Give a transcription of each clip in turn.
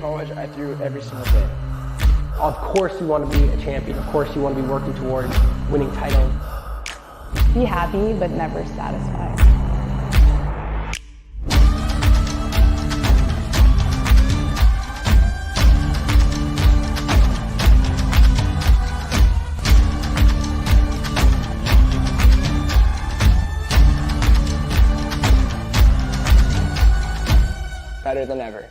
college, I threw every single day. Of course you want to be a champion. Of course you want to be working towards winning titles. Be happy, but never satisfied. Better than ever.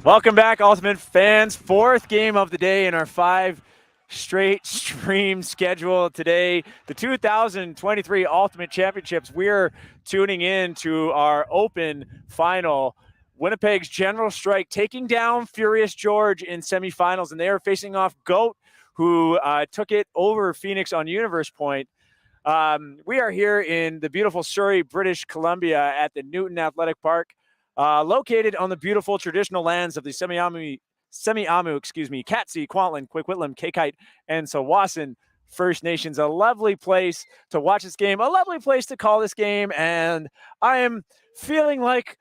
Welcome back, Ultimate fans. Fourth game of the day in our 5 straight stream schedule today. The 2023 Ultimate Championships. We're tuning in to our open final. Winnipeg's General Strike taking down Furious George in semifinals, and they are facing off Goat, who took it over Phoenix on Universe Point. We are here in the beautiful Surrey, British Columbia at the Newton Athletic Park. Located on the beautiful traditional lands of the Semiahmoo, Katsi, Kwantlen, Quiquitlam, Kaikite, and Tsawwassen First Nations. A lovely place to watch this game, a lovely place to call this game, and I am feeling like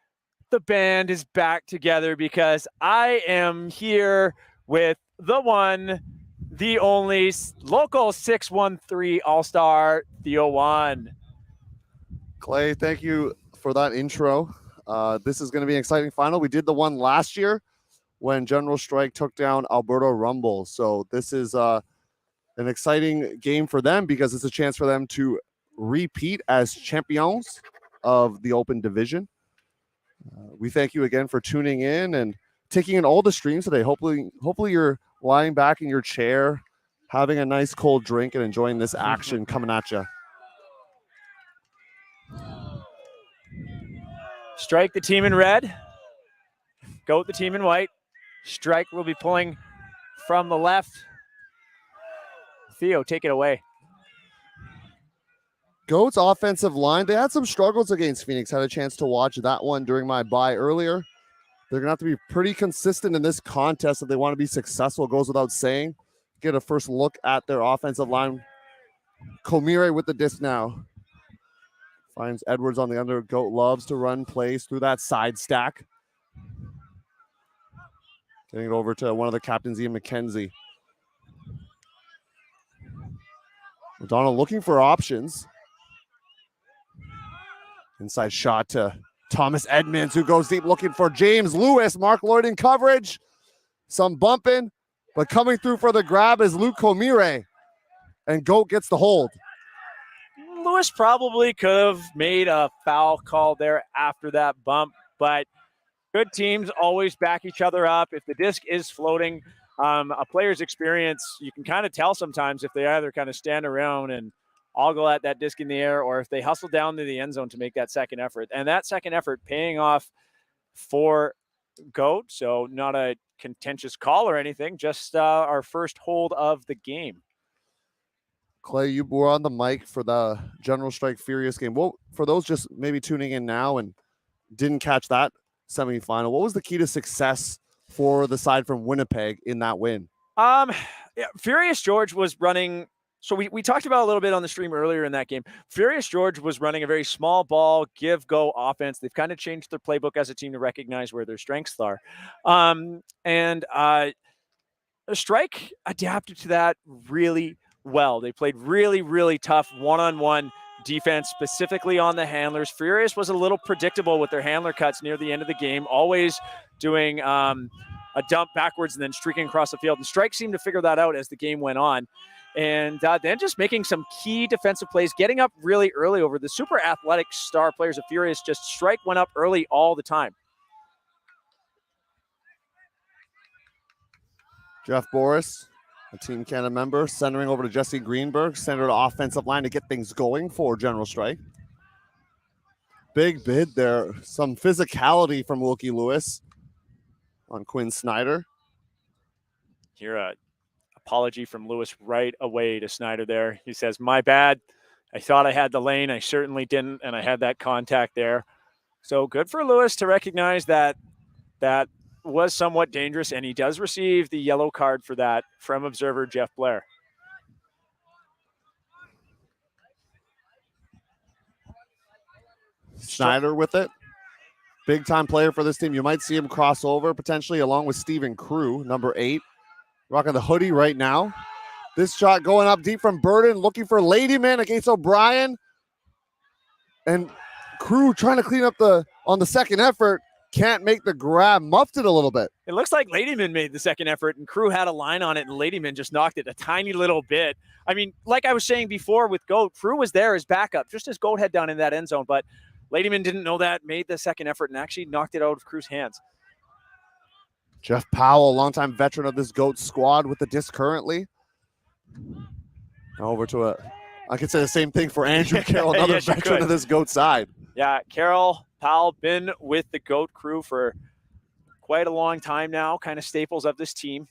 the band is back together because I am here with the one, the only local 613 All-Star, Theo Wan. Clay, thank you for that intro. This is going to be an exciting final. We did the one last year when General Strike took down Alberta Rumble. So this is an exciting game for them because it's a chance for them to repeat as champions of the Open Division. We thank you again for tuning in and taking in all the streams today. Hopefully you're lying back in your chair, having a nice cold drink and enjoying this action coming at you. Strike the team in red. Goat the team in white. Strike will be pulling from the left. Theo, take it away. Goat's offensive line, they had some struggles against Phoenix. Had a chance to watch that one during my bye earlier. They're going to have to be pretty consistent in this contest if they want to be successful. It goes without saying. Get a first look at their offensive line. Komire with the disc now. Finds Edwards on the under. Goat loves to run plays through that side stack. Getting it over to one of the captains, Ian McKenzie. O'Donnell looking for options. Inside shot to Thomas Edmonds, who goes deep looking for James Lewis. Mark Lloyd in coverage. Some bumping, but coming through for the grab is Luke Comire. And Goat gets the hold. Lewis probably could have made a foul call there after that bump, but good teams always back each other up. If the disc is floating, a player's experience, you can kind of tell sometimes if they either kind of stand around and ogle at that disc in the air, or if they hustle down to the end zone to make that second effort. And that second effort paying off for Goat. So not a contentious call or anything, just our first hold of the game. Clay, you were on the mic for the General Strike Furious game. Well, for those just maybe tuning in now and didn't catch that semifinal, what was the key to success for the side from Winnipeg in that win? Yeah, Furious George was running. So we talked about a little bit on the stream earlier in that game. Furious George was running a very small ball, give-go offense. They've kind of changed their playbook as a team to recognize where their strengths are. Strike adapted to that really well. They played really, really tough one-on-one defense, specifically on the handlers. Furious was a little predictable with their handler cuts near the end of the game, always doing a dump backwards and then streaking across the field. And Strike seemed to figure that out as the game went on. And then just making some key defensive plays, getting up really early over the super athletic star players of Furious. Just Strike went up early all the time. Jeff Boris, a Team Canada member, centering over to Jesse Greenberg, center to offensive line to get things going for General Strike. Big bid there. Some physicality from Wilkie Lewis on Quinn Snyder. Here, a apology from Lewis right away to Snyder there. He says, "My bad. I thought I had the lane. I certainly didn't, and I had that contact there." So good for Lewis to recognize that that was somewhat dangerous, and he does receive the yellow card for that from observer Jeff Blair. Snyder with it. Big time player for this team. You might see him cross over potentially along with Steven Crew, number 8. Rocking the hoodie right now. This shot going up deep from Burden, looking for Ladyman against O'Brien. And Crew trying to clean up on the second effort. Can't make the grab, muffed it a little bit. It looks like Ladyman made the second effort, and Crew had a line on it, and Ladyman just knocked it a tiny little bit. I mean, like I was saying before with Goat, Crew was there as backup, just as Goat had done in that end zone, but Ladyman didn't know that, made the second effort, and actually knocked it out of Crew's hands. Jeff Powell, longtime veteran of this Goat squad with the disc currently. Now over to I could say the same thing for Andrew Carroll, another Yes, veteran of this Goat side. Yeah, Carroll, Powell, been with the Goat crew for quite a long time now, kind of staples of this team.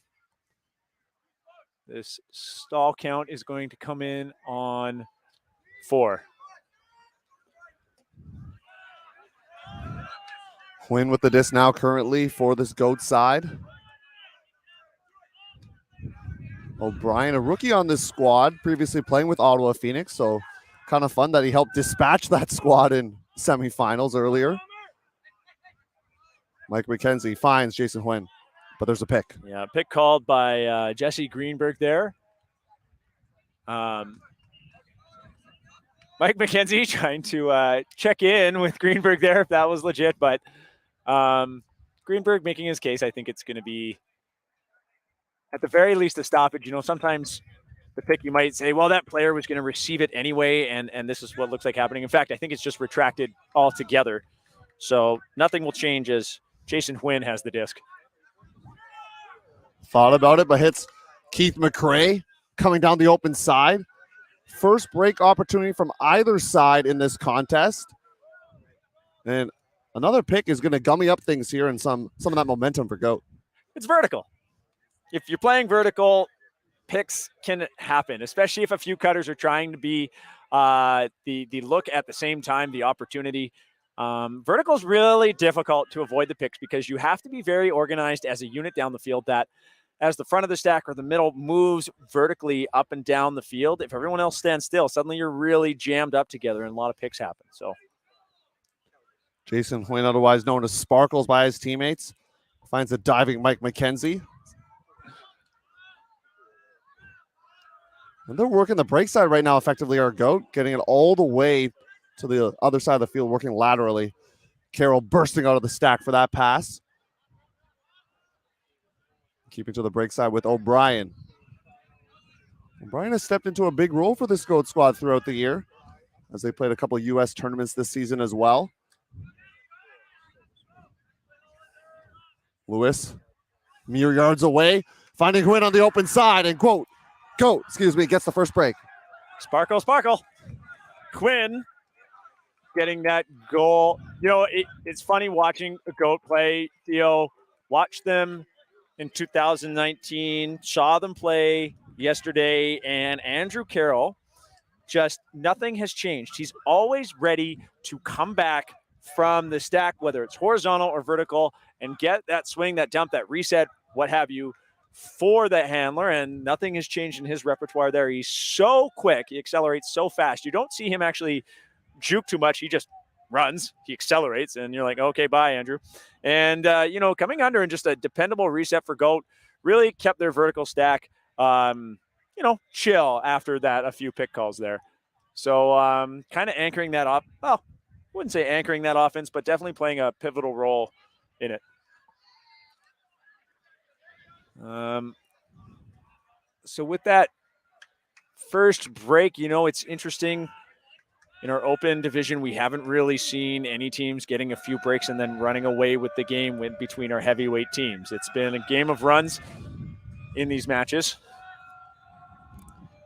This stall count is going to come in on 4. Quinn with the disc now currently for this Goat side. O'Brien, a rookie on this squad, previously playing with Ottawa Phoenix, so kind of fun that he helped dispatch that squad in semifinals earlier. Mike McKenzie finds Jason Huynh, but there's a pick. Yeah, pick called by Jesse Greenberg there. Mike McKenzie trying to check in with Greenberg there if that was legit, but Greenberg making his case. I think it's going to be, at the very least, a stoppage. You know, sometimes the pick, you might say, well, that player was going to receive it anyway, and this is what looks like happening. In fact, I think it's just retracted altogether. So nothing will change as Jason Huynh has the disc. Thought about it, but hits Keith McRae coming down the open side. First break opportunity from either side in this contest. And another pick is going to gummy up things here and some of that momentum for Goat. It's vertical. If you're playing vertical, picks can happen, especially if a few cutters are trying to be the look at the same time, the opportunity. Vertical is really difficult to avoid the picks because you have to be very organized as a unit down the field, that as the front of the stack or the middle moves vertically up and down the field, if everyone else stands still, suddenly you're really jammed up together and a lot of picks happen. So Jason Huynh, otherwise known as Sparkles by his teammates, finds a diving Mike McKenzie. And they're working the break side right now effectively, our GOAT, getting it all the way to the other side of the field, working laterally. Carroll bursting out of the stack for that pass. Keeping to the break side with O'Brien. O'Brien has stepped into a big role for this GOAT squad throughout the year, as they played a couple of U.S. tournaments this season as well. Lewis, mere yards away, finding Quinn on the open side, and GOAT, gets the first break. Sparkle, sparkle. Quinn getting that goal. You know, it's funny watching a GOAT play. Theo, watch them in 2019, saw them play yesterday, and Andrew Carroll, just nothing has changed. He's always ready to come back from the stack, whether it's horizontal or vertical, and get that swing, that dump, that reset, what have you, for the handler, and nothing has changed in his repertoire there. He's so quick. He accelerates so fast. You don't see him actually juke too much. He just runs. He accelerates, and you're like, okay, bye, Andrew. And, you know, coming under and just a dependable reset for GOAT really kept their vertical stack, you know, chill after that, a few pick calls there. So kind of anchoring that up. Well, I wouldn't say anchoring that offense, but definitely playing a pivotal role in it. So with that first break, you know, it's interesting. In our open division, we haven't really seen any teams getting a few breaks and then running away with the game between our heavyweight teams. It's been a game of runs in these matches.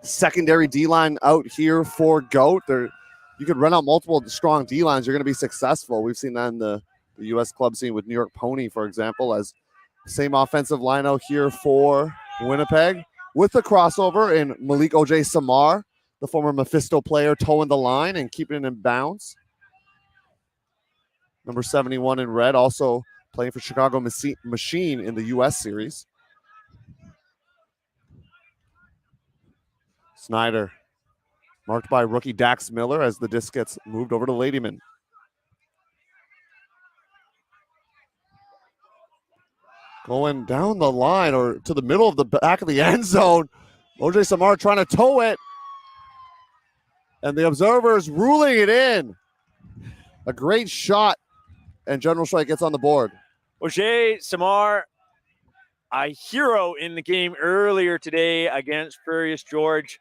Secondary D-line out here for GOAT. You could run out multiple strong D-lines. You're going to be successful. We've seen that in the U.S. club scene with New York Pony, for example, as same offensive line out here for Winnipeg with the crossover in Malik O.J. Samar, the former Mephisto player, towing the line and keeping it in bounds. Number 71 in red, also playing for Chicago Machine in the U.S. series. Snyder, marked by rookie Dax Miller as the disc gets moved over to Ladyman. Going down the line or to the middle of the back of the end zone. O.J. Samar trying to tow it. And the observers ruling it in. A great shot. And General Strike gets on the board. O.J. Samar, a hero in the game earlier today against Furious George.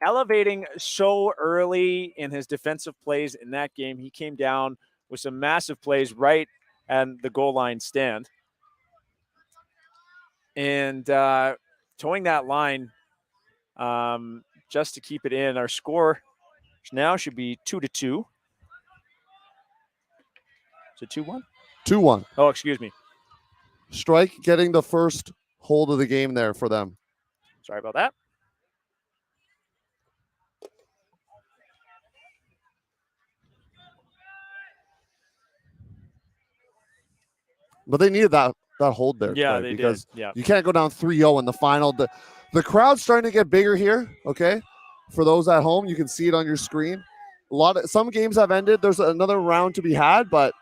Elevating so early in his defensive plays in that game. He came down with some massive plays right at the goal line stand. And towing that line just to keep it in. Our score now should be 2-2. Is it 2-1? 2-1. Oh, excuse me. Strike getting the first hold of the game there for them. Sorry about that. But they needed that hold there. Yeah, Craig, they because did. Yeah. you can't go down 3-0 in the final. The crowd's starting to get bigger here, okay? For those at home, you can see it on your screen. Some games have ended. There's another round to be had, but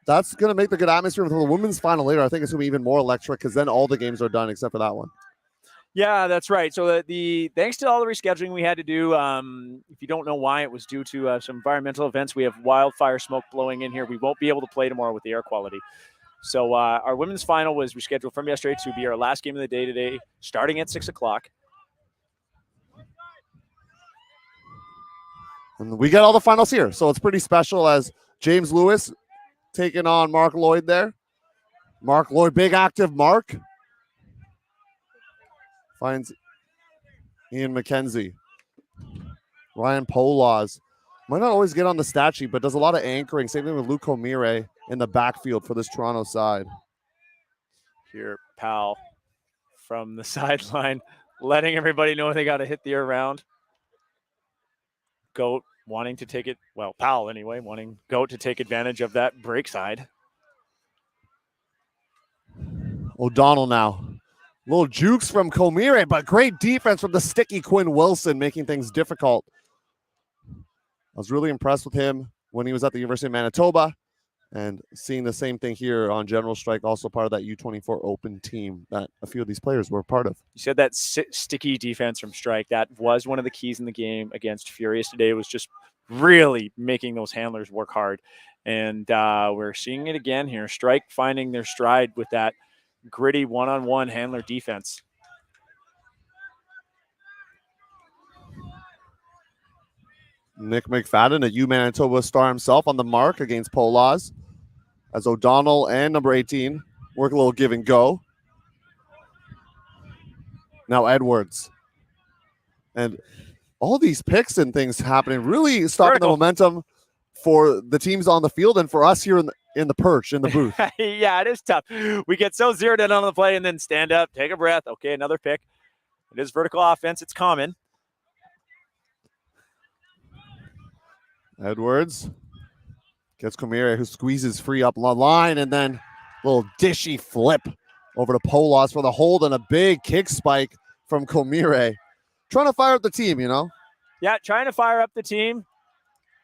that's going to make the good atmosphere for the women's final later. I think it's going to be even more electric because then all the games are done except for that one. Yeah, that's right. So the thanks to all the rescheduling we had to do, if you don't know why, it was due to some environmental events. We have wildfire smoke blowing in here. We won't be able to play tomorrow with the air quality. So our women's final was rescheduled from yesterday to be our last game of the day today, starting at 6 o'clock. And we get all the finals here, so it's pretty special as James Lewis taking on Mark Lloyd there. Mark Lloyd, big active Mark. Finds Ian McKenzie. Ryan Polaz. Might not always get on the stat sheet, but does a lot of anchoring. Same thing with Luke Omire in the backfield for this Toronto side. Here, Powell from the sideline, letting everybody know they got to hit the air round. Goat wanting to take it, well, Powell anyway, wanting Goat to take advantage of that break side. O'Donnell now. Little jukes from Comire, but great defense from the sticky Quinn Wilson, making things difficult. I was really impressed with him when he was at the University of Manitoba. And seeing the same thing here on General Strike, also part of that U24 Open team that a few of these players were part of. You said that sticky defense from Strike. That was one of the keys in the game against Furious today, was just really making those handlers work hard. And we're seeing it again here. Strike finding their stride with that gritty one-on-one handler defense. Nick McFadden, a U Manitoba star himself, on the mark against Polaz, as O'Donnell and number 18 work a little give and go. Now Edwards. And all these picks and things happening, really stopping the momentum for the teams on the field and for us here in the perch, in the booth. Yeah, it is tough. We get so zeroed in on the play and then stand up, take a breath. Okay, another pick. It is vertical offense. It's common. Edwards gets Komire, who squeezes free up the line, and then a little dishy flip over to Polaz for the hold and a big kick spike from Komire. Trying to fire up the team, you know? Yeah, trying to fire up the team.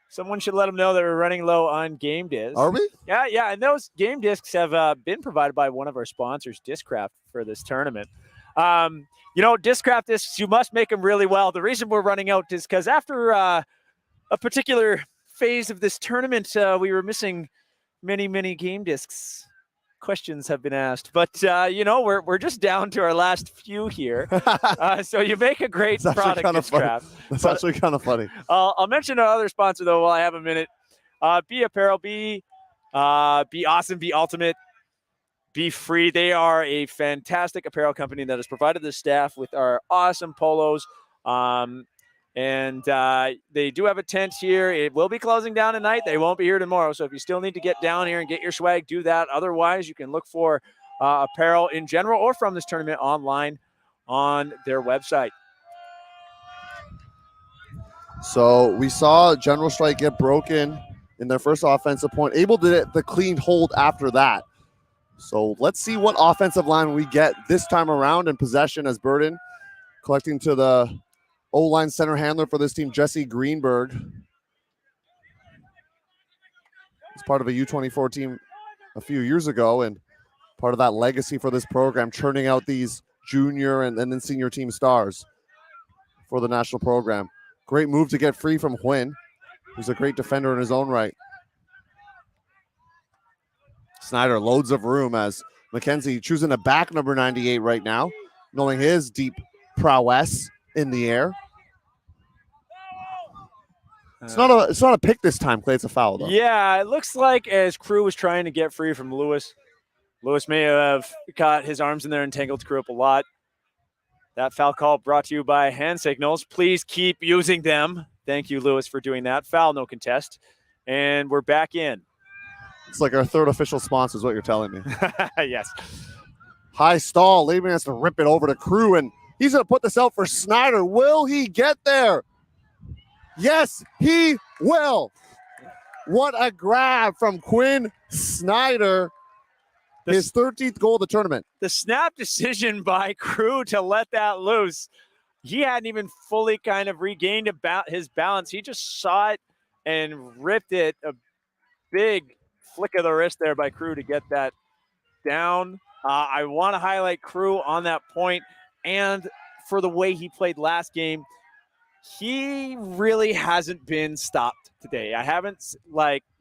Someone should let them know that we're running low on game discs. Are we? Yeah, and those game discs have been provided by one of our sponsors, Discraft, for this tournament. Discraft discs, you must make them really well. The reason we're running out is because after a particular phase of this tournament, we were missing many game discs. Questions have been asked, but we're just down to our last few here. So you make a great product, Discraft. That's actually kind of funny. I'll mention our other sponsor though while I have a minute. Be Apparel, be awesome, be ultimate, be free. They are a fantastic apparel company that has provided the staff with our awesome polos. And they do have a tent here. It will be closing down tonight. They won't be here tomorrow. So if you still need to get down here and get your swag, do that. Otherwise, you can look for apparel in general or from this tournament online on their website. So we saw General Strike get broken in their first offensive point, able to get the clean hold after that. So let's see what offensive line we get this time around in possession, as Burden collecting to the O-line center handler for this team, Jesse Greenberg. He's part of a U24 team a few years ago and part of that legacy for this program, churning out these junior and then senior team stars for the national program. Great move to get free from Huynh, who's a great defender in his own right. Snyder, loads of room as McKenzie choosing to back number 98 right now, knowing his deep prowess in the air. It's not a pick this time, Clay. It's a foul, though. Yeah, it looks like as Crew was trying to get free from Lewis, Lewis may have got his arms in there and tangled Crew up a lot. That foul call brought to you by hand signals. Please keep using them. Thank you, Lewis, for doing that. Foul, no contest. And we're back in. It's like our third official sponsor is what you're telling me. Yes. High stall. Lieberman has to rip it over to Crew, and he's going to put this out for Snyder. Will he get there? Yes, he will. What a grab from Quinn Snyder. His 13th goal of the tournament. The snap decision by Crew to let that loose. He hadn't even fully kind of regained his balance. He just saw it and ripped it. A big flick of the wrist there by Crew to get that down. I want to highlight Crew on that point and for the way he played last game. He really hasn't been stopped today.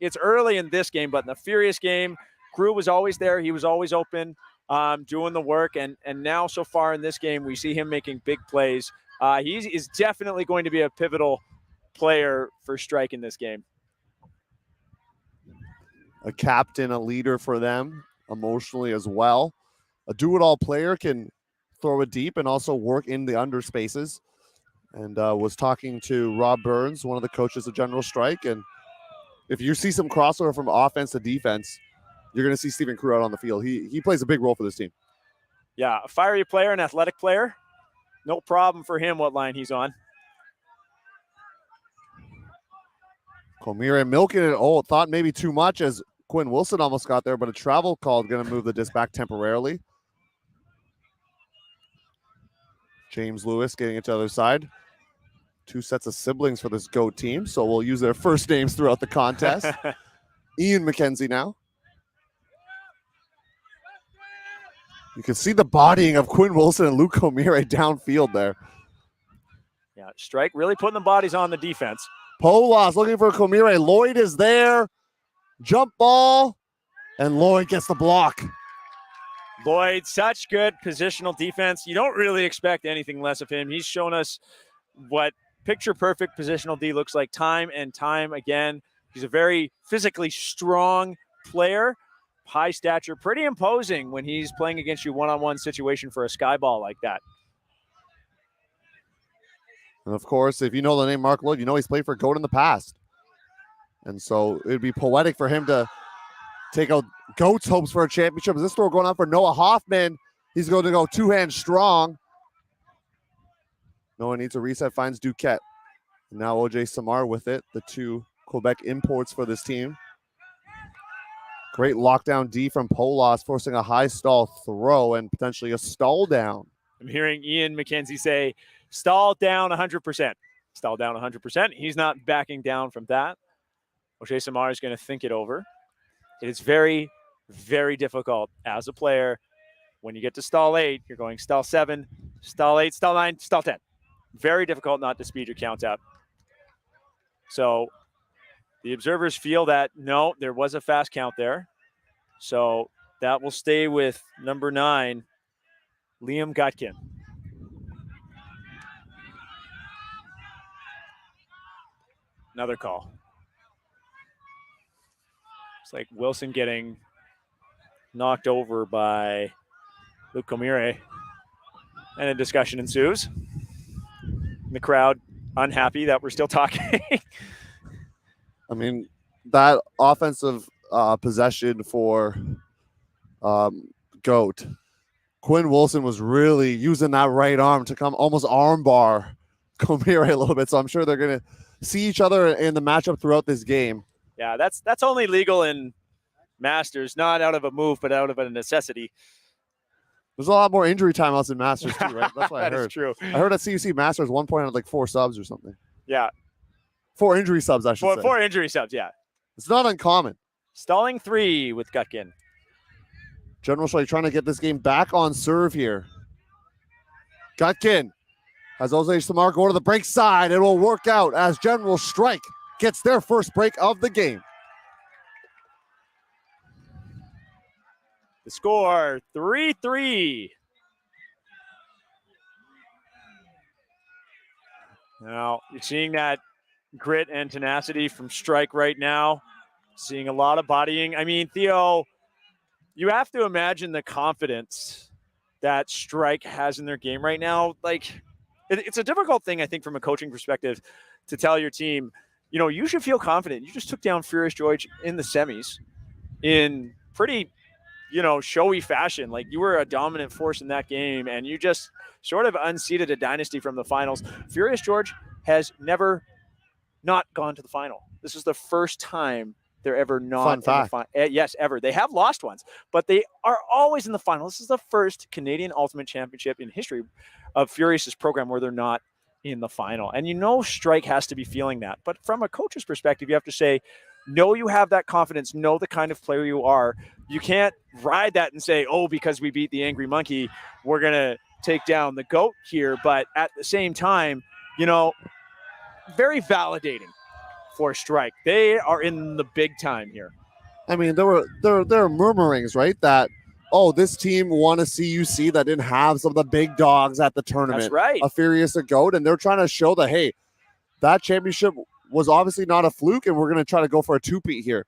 It's early in this game, but in the Furious game, Crew was always there. He was always open, doing the work. And now so far in this game, we see him making big plays. He is definitely going to be a pivotal player for Strike in this game. A captain, a leader for them emotionally as well. A do-it-all player, can throw it deep and also work in the under spaces. And was talking to Rob Burns, one of the coaches of General Strike. And if you see some crossover from offense to defense, you're going to see Stephen Crew out on the field. He plays a big role for this team. Yeah, a fiery player, an athletic player. No problem for him what line he's on. Komire milking it. Oh, thought maybe too much as Quinn Wilson almost got there, but a travel call going to move the disc back temporarily. James Lewis getting it to the other side. Two sets of siblings for this GOAT team, so we'll use their first names throughout the contest. Ian McKenzie now. You can see the bodying of Quinn Wilson and Luke Comire downfield there. Yeah, Strike really putting the bodies on the defense. Polas looking for Comire. Lloyd is there. Jump ball. And Lloyd gets the block. Lloyd, such good positional defense. You don't really expect anything less of him. He's shown us what picture-perfect positional D looks like time and time again. He's a very physically strong player, high stature, pretty imposing when he's playing against you one-on-one situation for a sky ball like that. And of course, if you know the name Mark Lloyd, you know he's played for Goat in the past. And so it'd be poetic for him to take out Goat's hopes for a championship. Is this throw going on for Noah Hoffman? He's going to go two-hand strong. Noah needs a reset, finds Duquette. And now OJ Samar with it, the two Quebec imports for this team. Great lockdown D from Polas, forcing a high stall throw and potentially a stall down. I'm hearing Ian McKenzie say, stall down 100%. Stall down 100%. He's not backing down from that. O'Shea Samar is going to think it over. It is very, very difficult as a player. When you get to stall 8, you're going stall 7, stall 8, stall 9, stall 10. Very difficult not to speed your count up. So the observers feel that, no, there was a fast count there. So that will stay with number 9, Liam Gutkin. Another call. It's like Wilson getting knocked over by Luke Comire. And a discussion ensues. The crowd unhappy that we're still talking. I mean, that offensive possession for Goat, Quinn Wilson was really using that right arm to come almost armbar Comire a little bit. So I'm sure they're going to see each other in the matchup throughout this game. Yeah, that's only legal in Masters, not out of a move, but out of a necessity. There's a lot more injury timeouts in Masters too, right? That's what I That heard. is true. I heard at CUC Masters 1 point had like 4 subs or something. Yeah. 4 injury subs, I should say. 4 injury subs, yeah. It's not uncommon. Stalling 3 with Gutkin. General Strike trying to get this game back on serve here. Gutkin has Jose Samar go to the break side. It will work out as General Strike gets their first break of the game. The score, 3-3. Now, you're seeing that grit and tenacity from Strike right now. Seeing a lot of bodying. I mean, Theo, you have to imagine the confidence that Strike has in their game right now. Like, it's a difficult thing, I think, from a coaching perspective to tell your team, you know, you should feel confident. You just took down Furious George in the semis in pretty, you know, showy fashion. Like, you were a dominant force in that game, and you just sort of unseated a dynasty from the finals. Furious George has never not gone to the final. This is the first time they're ever not Fun in fact. the final. Yes, ever. They have lost once, but they are always in the final. This is the first Canadian Ultimate Championship in history of Furious's program where they're not in the final. And you know Strike has to be feeling that. But from a coach's perspective, you have to say, know you have that confidence, know the kind of player you are. You can't ride that and say, oh, because we beat the Angry Monkey, we're going to take down the GOAT here. But at the same time, you know, very validating for Strike. They are in the big time here. I mean, there were murmurings, right, that, oh, this team won a CUC that didn't have some of the big dogs at the tournament. That's right. A Furious, a GOAT, and they're trying to show that, hey, that championship was obviously not a fluke, and we're going to try to go for a two-peat here.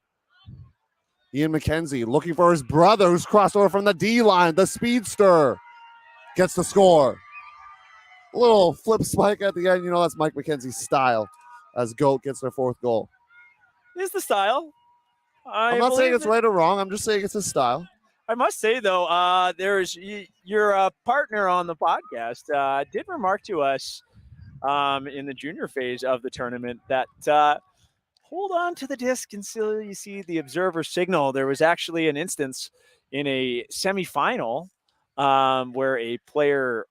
Ian McKenzie looking for his brother who's crossed over from the D-line. The speedster gets the score. A little flip spike at the end. You know, that's Mike McKenzie's style as GOAT gets their 4th goal. Is the style. I'm not saying it's right or wrong. I'm just saying it's his style. I must say, though, there's your partner on the podcast did remark to us in the junior phase of the tournament that hold on to the disc until you see the observer signal. There was actually an instance in a semifinal where a player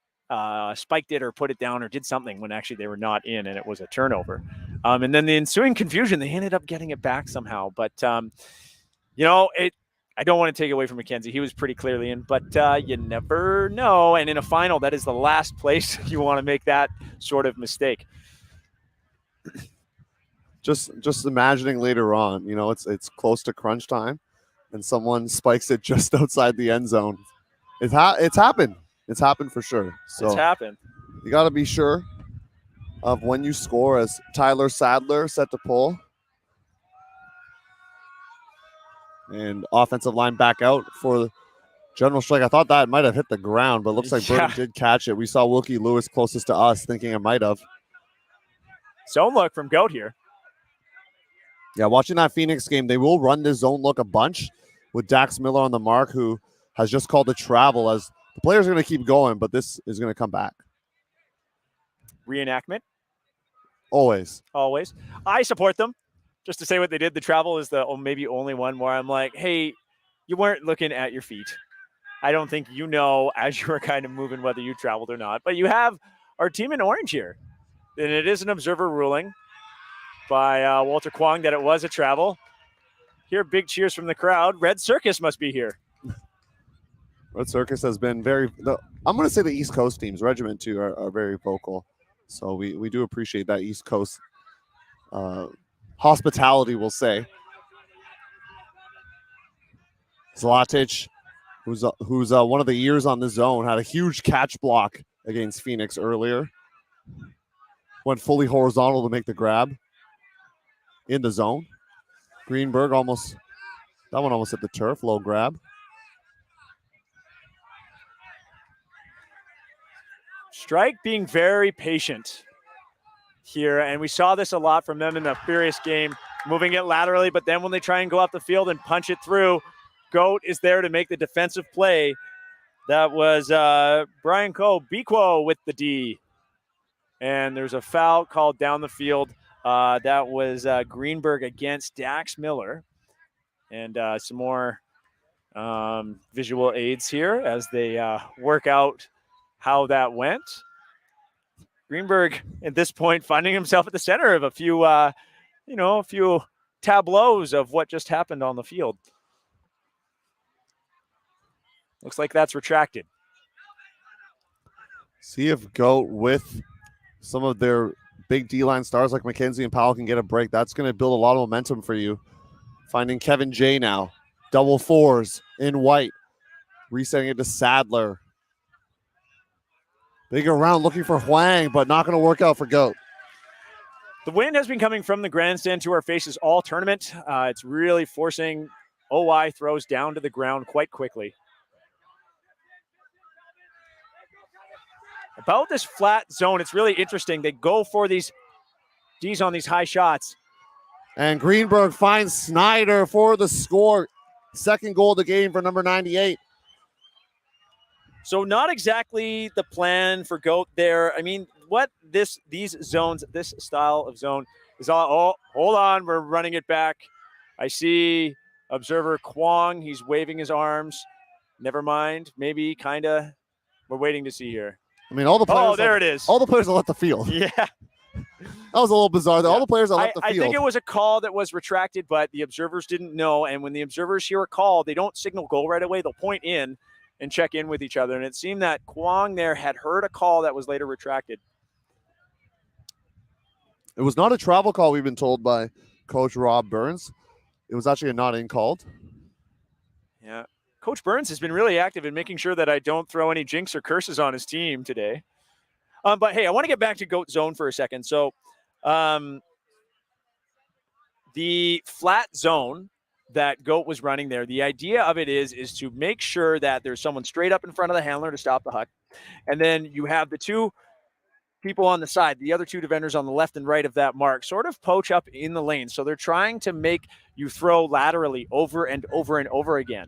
spiked it or put it down or did something when actually they were not in, and it was a turnover. And then the ensuing confusion, they ended up getting it back somehow. But You know, I don't want to take away from McKenzie. He was pretty clearly in, but you never know. And in a final, that is the last place you want to make that sort of mistake. Just imagining later on, you know, it's close to crunch time, and someone spikes it just outside the end zone. It's happened. It's happened for sure. So It's happened. you got to be sure of when you score. As Tyler Sadler set to pull, and offensive line back out for General Strike. I thought that might have hit the ground, but it looks like Burton did catch it. We saw Wilkie Lewis closest to us thinking it might have. Zone look from Goat here. Yeah, watching that Phoenix game, they will run this zone look a bunch with Dax Miller on the mark, who has just called a travel, as the players are going to keep going, but this is going to come back. Reenactment. Always. I support them. Just to say what they did, the travel is the maybe only one where I'm like, hey, you weren't looking at your feet. I don't think you know as you were kind of moving whether you traveled or not. But you have our team in orange here. And it is an observer ruling by Walter Kwong that it was a travel. Here, big cheers from the crowd. Red Circus must be here. Red Circus has been I'm going to say the East Coast teams, Regiment too, are very vocal. So we do appreciate that East Coast hospitality, we'll say. Zlatic, who's one of the ears on the zone, had a huge catch block against Phoenix earlier. Went fully horizontal to make the grab in the zone. Greenberg that one almost hit the turf, low grab. Strike being very patient here, and we saw this a lot from them in the Furious game, moving it laterally, but then when they try and go up the field and punch it through, Goat is there to make the defensive play. That was Brian Bequo with the D. And there's a foul called down the field. That was Greenberg against Dax Miller. And some more visual aids here as they work out how that went. Greenberg, at this point, finding himself at the center of a few tableaus of what just happened on the field. Looks like that's retracted. See if Goat with some of their big D-line stars like McKenzie and Powell can get a break. That's going to build a lot of momentum for you. Finding Kevin J now. Double fours in white. Resetting it to Sadler. Big around looking for Huang, but not going to work out for Goat. The wind has been coming from the grandstand to our faces all tournament. It's really forcing OI throws down to the ground quite quickly. About this flat zone, it's really interesting. They go for these D's on these high shots. And Greenberg finds Snyder for the score. Second goal of the game for number 98. So not exactly the plan for Goat there. I mean, what these zones, this style of zone is all, hold on, we're running it back. I see observer Kwong, he's waving his arms. Never mind, maybe, kind of. We're waiting to see here. I mean, all the players. Oh, there it is. All the players are left the field. Yeah. That was a little bizarre. Yeah. All the players are left the field. I think it was a call that was retracted, but the observers didn't know. And when the observers hear a call, they don't signal goal right away. They'll point in and check in with each other. And it seemed that Kwong there had heard a call that was later retracted. It was not a travel call, we've been told by Coach Rob Burns. It was actually a not in called. Yeah. Coach Burns has been really active in making sure that I don't throw any jinx or curses on his team today. But hey, I want to get back to Goat Zone for a second. So the flat zone that Goat was running there, the idea of it is to make sure that there's someone straight up in front of the handler to stop the huck. And then you have the two people on the side, the other two defenders on the left and right of that mark, sort of poach up in the lane. So they're trying to make you throw laterally over and over and over again,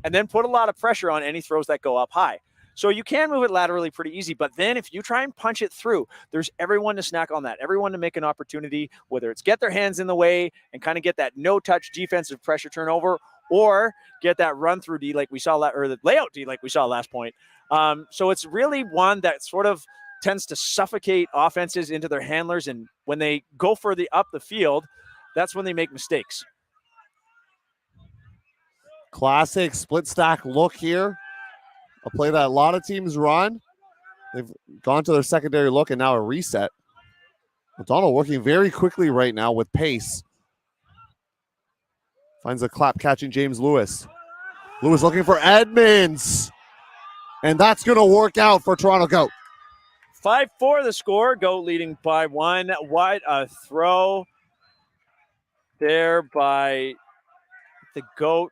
and then put a lot of pressure on any throws that go up high. So you can move it laterally pretty easy, but then if you try and punch it through, there's everyone to snack on that, everyone to make an opportunity, whether it's get their hands in the way and kind of get that no-touch defensive pressure turnover, or get that run-through D like we saw, or the layout D like we saw last point. So it's really one that sort of tends to suffocate offenses into their handlers, and when they go for the up the field, that's when they make mistakes. Classic split stack look here. A play that a lot of teams run. They've gone to their secondary look and now a reset. O'Donnell working very quickly right now with pace. Finds a clap catching James Lewis. Lewis looking for Edmonds. And that's going to work out for Toronto Goat. 5-4 the score. Goat leading by 1. What a throw there by the Goat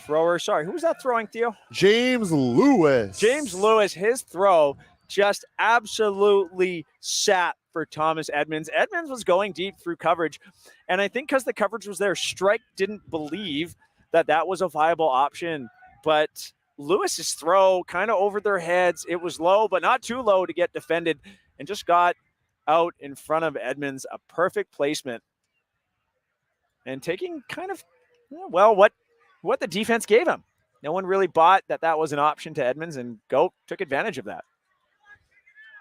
thrower. Sorry, who was that throwing, Theo? James Lewis. James Lewis, his throw just absolutely sat for Thomas Edmonds. Edmonds was going deep through coverage, and I think because the coverage was there, Strike didn't believe that that was a viable option, but Lewis's throw kind of over their heads. It was low, but not too low to get defended, and just got out in front of Edmonds. A perfect placement, and taking kind of, well, what the defense gave him. No one really bought that that was an option to Edmonds, and Goat took advantage of that.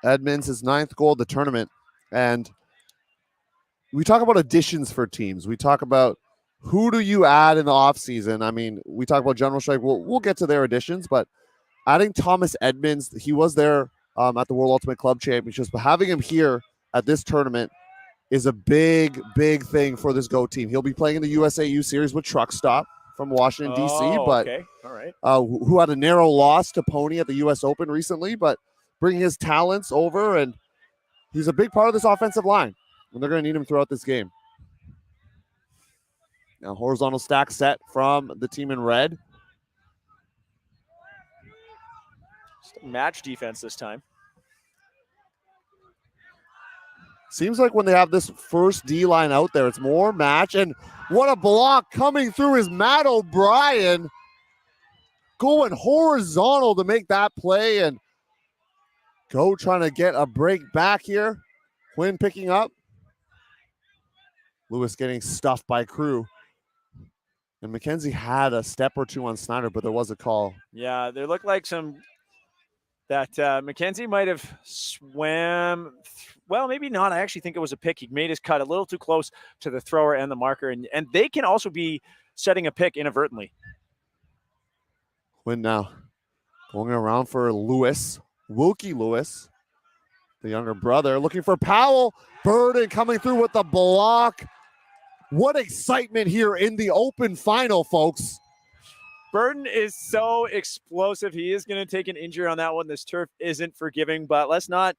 Edmonds, his 9th goal of the tournament. And we talk about additions for teams. We talk about who do you add in the offseason. I mean, we talk about General Strike. We'll get to their additions, but adding Thomas Edmonds, he was there at the World Ultimate Club Championships, but having him here at this tournament is a big, big thing for this Goat team. He'll be playing in the USAU series with Truck Stop from Washington, D.C., but okay. All right. Who had a narrow loss to Pony at the U.S. Open recently, but bringing his talents over, and he's a big part of this offensive line, and they're going to need him throughout this game. Now, horizontal stack set from the team in red. Match defense this time. Seems like when they have this first D line out there, it's more match. And what a block coming through is Matt O'Brien going horizontal to make that play. And Go trying to get a break back here. Quinn picking up. Lewis getting stuffed by Crew. And McKenzie had a step or two on Snyder, but there was a call. Yeah, there looked like that McKenzie might have swam. Well, maybe not. I actually think it was a pick. He made his cut a little too close to the thrower and the marker. And they can also be setting a pick inadvertently. Quinn now going around for Lewis. Wilkie Lewis, the younger brother, looking for Powell. Burden coming through with the block. What excitement here in the open final, folks. Burden is so explosive. He is going to take an injury on that one. This turf isn't forgiving, but let's not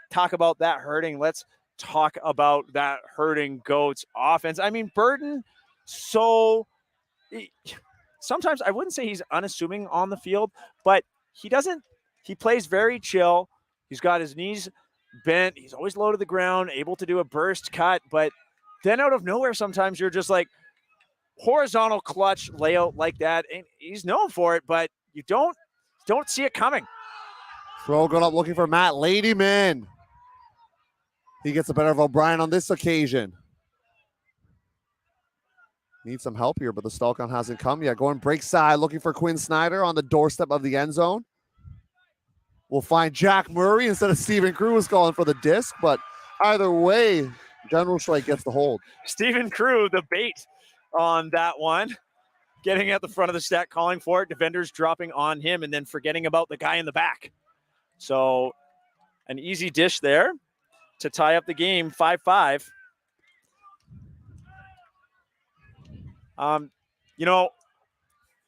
talk about that hurting. Let's talk about that hurting Goats offense. I mean, Burden, sometimes I wouldn't say he's unassuming on the field, but he plays very chill. He's got his knees bent. He's always low to the ground, able to do a burst cut, but then out of nowhere, sometimes you're just like horizontal clutch layout like that. And he's known for it, but you don't see it coming. Throw going up looking for Matt Ladyman. He gets the better of O'Brien on this occasion. Needs some help here, but the stall count hasn't come yet. Going break side, looking for Quinn Snyder on the doorstep of the end zone. We'll find Jack Murray instead of Stephen Crew was calling for the disc, but either way, General Strike gets the hold. Stephen Crew, the bait on that one. Getting at the front of the stack, calling for it. Defenders dropping on him and then forgetting about the guy in the back. So an easy dish there to tie up the game, 5-5.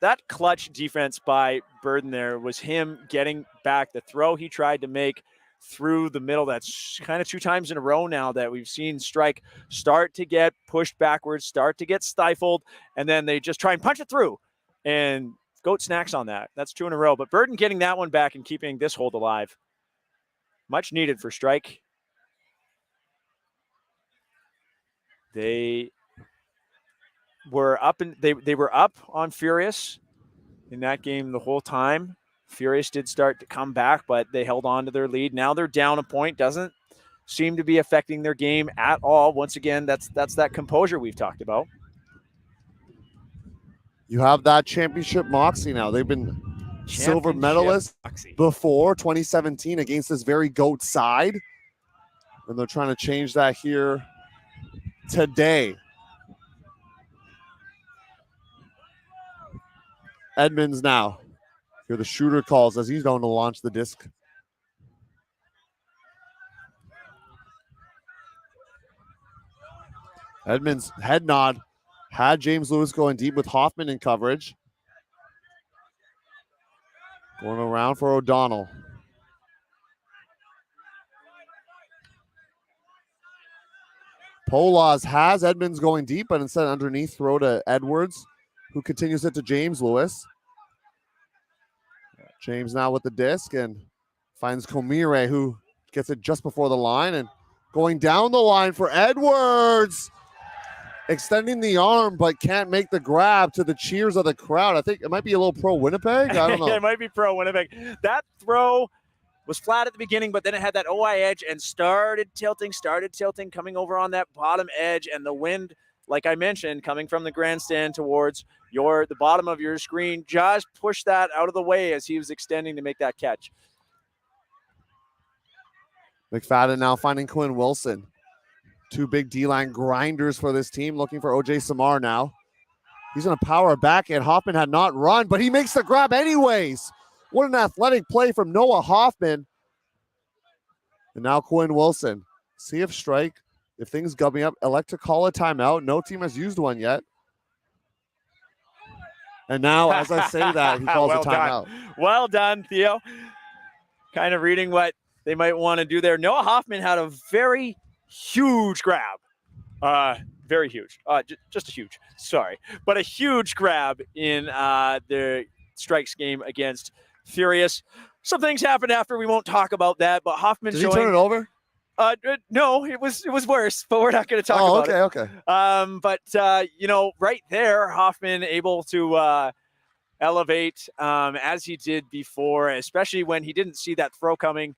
That clutch defense by Burden there was him getting back the throw he tried to make through the middle. That's kind of 2 times in a row now that we've seen Strike start to get pushed backwards, start to get stifled, and then they just try and punch it through. And Goat snacks on that. That's 2 in a row. But Burden getting that one back and keeping this hold alive. Much needed for Strike. They were up and they were up on Furious in that game the whole time. Furious did start to come back, but they held on to their lead. Now they're down a point. Doesn't seem to be affecting their game at all. Once again, that's that composure we've talked about. You have that championship moxie now. They've been silver medalists before 2017 against this very Goat side. And they're trying to change that here today. Edmonds now. Here the shooter calls as he's going to launch the disc. Edmonds head nod. Had James Lewis going deep with Hoffman in coverage. Going around for O'Donnell. Polaz has Edmonds going deep, but instead underneath throw to Edwards, who continues it to James Lewis. James now with the disc and finds Komire, who gets it just before the line and going down the line for Edwards. Extending the arm, but can't make the grab to the cheers of the crowd. I think it might be a little pro Winnipeg. I don't know. Yeah, it might be pro Winnipeg. That throw was flat at the beginning, but then it had that OI edge and started tilting, coming over on that bottom edge, and the wind, like I mentioned, coming from the grandstand towards the bottom of your screen, just pushed that out of the way as he was extending to make that catch. McFadden now finding Quinn Wilson. Two big D-line grinders for this team, looking for O.J. Samar now. He's going to power back, and Hoffman had not run, but he makes the grab anyways. What an athletic play from Noah Hoffman. And now Quinn Wilson. See if Strike, if things gumming up, elect to call a timeout. No team has used one yet. And now, as I say that, he calls a timeout. Well done, Theo. Kind of reading what they might want to do there. Noah Hoffman had a very huge grab. Very huge. Just a huge. Sorry. But a huge grab in the Strikes game against Furious. Some things happened after. We won't talk about that. But Hoffman Did he turn it over? No, it was worse. But we're not going to talk about it. Okay. But right there, Hoffman able to elevate as he did before, especially when he didn't see that throw coming.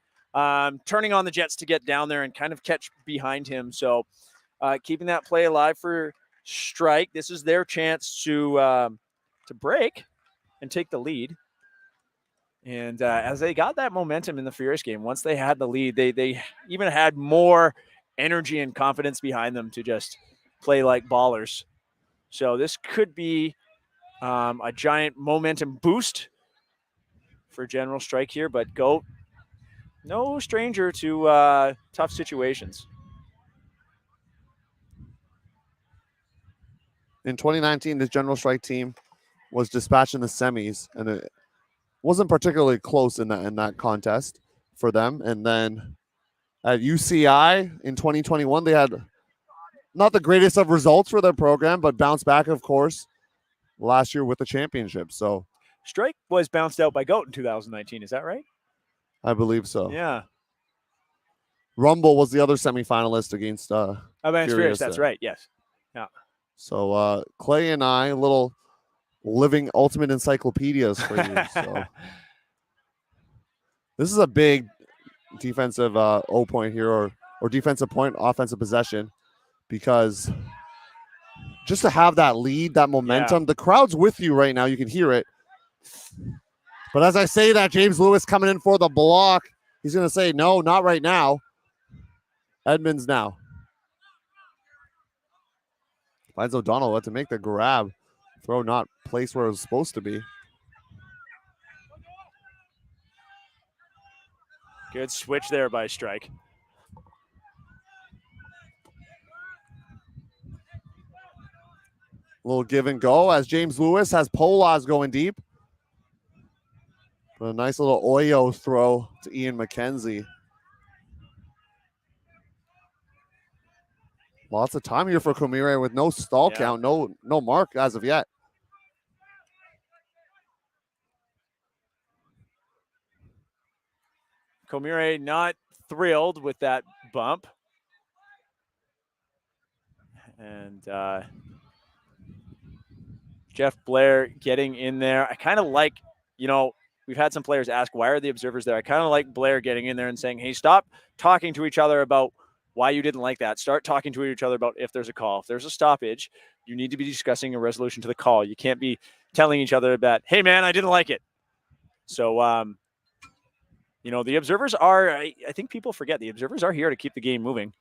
Turning on the Jets to get down there and kind of catch behind him. So keeping that play alive for Strike. This is their chance to break and take the lead. And as they got that momentum in the Furious game, once they had the lead, they even had more energy and confidence behind them to just play like ballers. So this could be a giant momentum boost for General Strike here, but Goat, no stranger to tough situations. In 2019, this General Strike team was dispatched in the semis, and it wasn't particularly close in that contest for them. And then at UCI in 2021, they had not the greatest of results for their program, but bounced back, of course, last year with the championship. So Strike was bounced out by Goat in 2019. Is that right? I believe so. Yeah. Rumble was the other semifinalist against Furious. That's right. Yes. Yeah. So Clay and I, little living ultimate encyclopedias for you. So this is a big defensive O point here, or defensive point, offensive possession, because just to have that lead, that momentum, the crowd's with you right now. You can hear it. But as I say that, James Lewis coming in for the block. He's going to say, no, not right now. Edmonds now. Finds O'Donnell what to make the grab. Throw not placed where it was supposed to be. Good switch there by Strike. Little give and go as James Lewis has Polaz going deep. But a nice little Oyo throw to Ian McKenzie. Lots of time here for Komire with no stall count, no mark as of yet. Komire not thrilled with that bump. And Jeff Blair getting in there. I kind of like, we've had some players ask, why are the observers there? I kind of like Blair getting in there and saying, hey, stop talking to each other about why you didn't like that. Start talking to each other about if there's a call. If there's a stoppage, you need to be discussing a resolution to the call. You can't be telling each other that, hey, man, I didn't like it. So, the observers are, I think people forget, the observers are here to keep the game moving.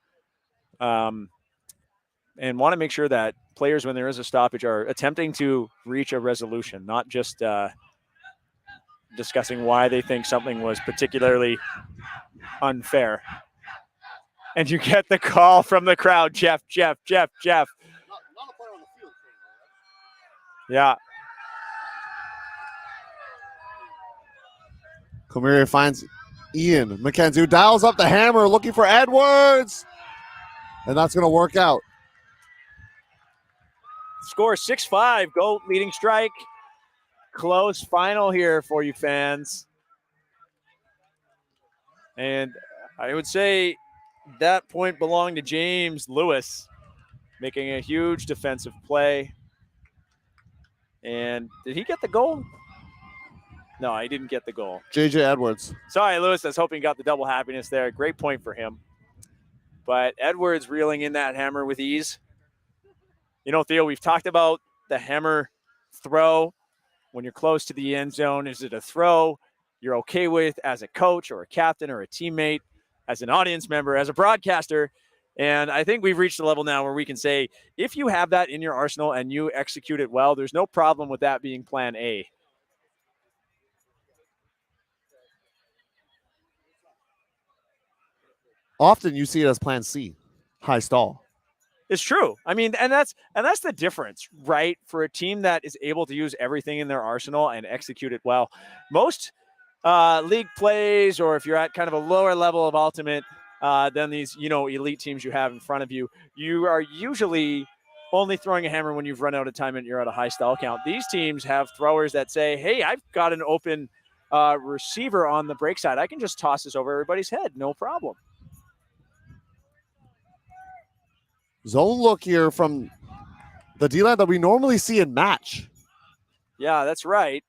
and want to make sure that players, when there is a stoppage, are attempting to reach a resolution, not just discussing why they think something was particularly unfair. And you get the call from the crowd, Jeff. Not a player on the field. Yeah. Comeria finds Ian McKenzie, who dials up the hammer, looking for Edwards. And that's going to work out. Score 6-5, GOAT leading strike. Close final here for you fans. And I would say that point belonged to James Lewis, making a huge defensive play. And did he get the goal? No, he didn't get the goal. JJ Edwards. Sorry, Lewis. I was hoping he got the double happiness there. Great point for him. But Edwards reeling in that hammer with ease. You know, Theo, we've talked about the hammer throw when you're close to the end zone. Is it a throw you're okay with as a coach or a captain or a teammate, as an audience member, as a broadcaster? And I think we've reached a level now where we can say, if you have that in your arsenal and you execute it well, there's no problem with that being plan A. Often you see it as plan C, high stall. It's true. I mean, and that's the difference, right? For a team that is able to use everything in their arsenal and execute it well. Most league plays, or if you're at kind of a lower level of ultimate than these, elite teams you have in front of you, you are usually only throwing a hammer when you've run out of time and you're at a high stall count. These teams have throwers that say, hey, I've got an open receiver on the break side. I can just toss this over everybody's head. No problem. Zone look here from the D-line that we normally see in match. Yeah, that's right.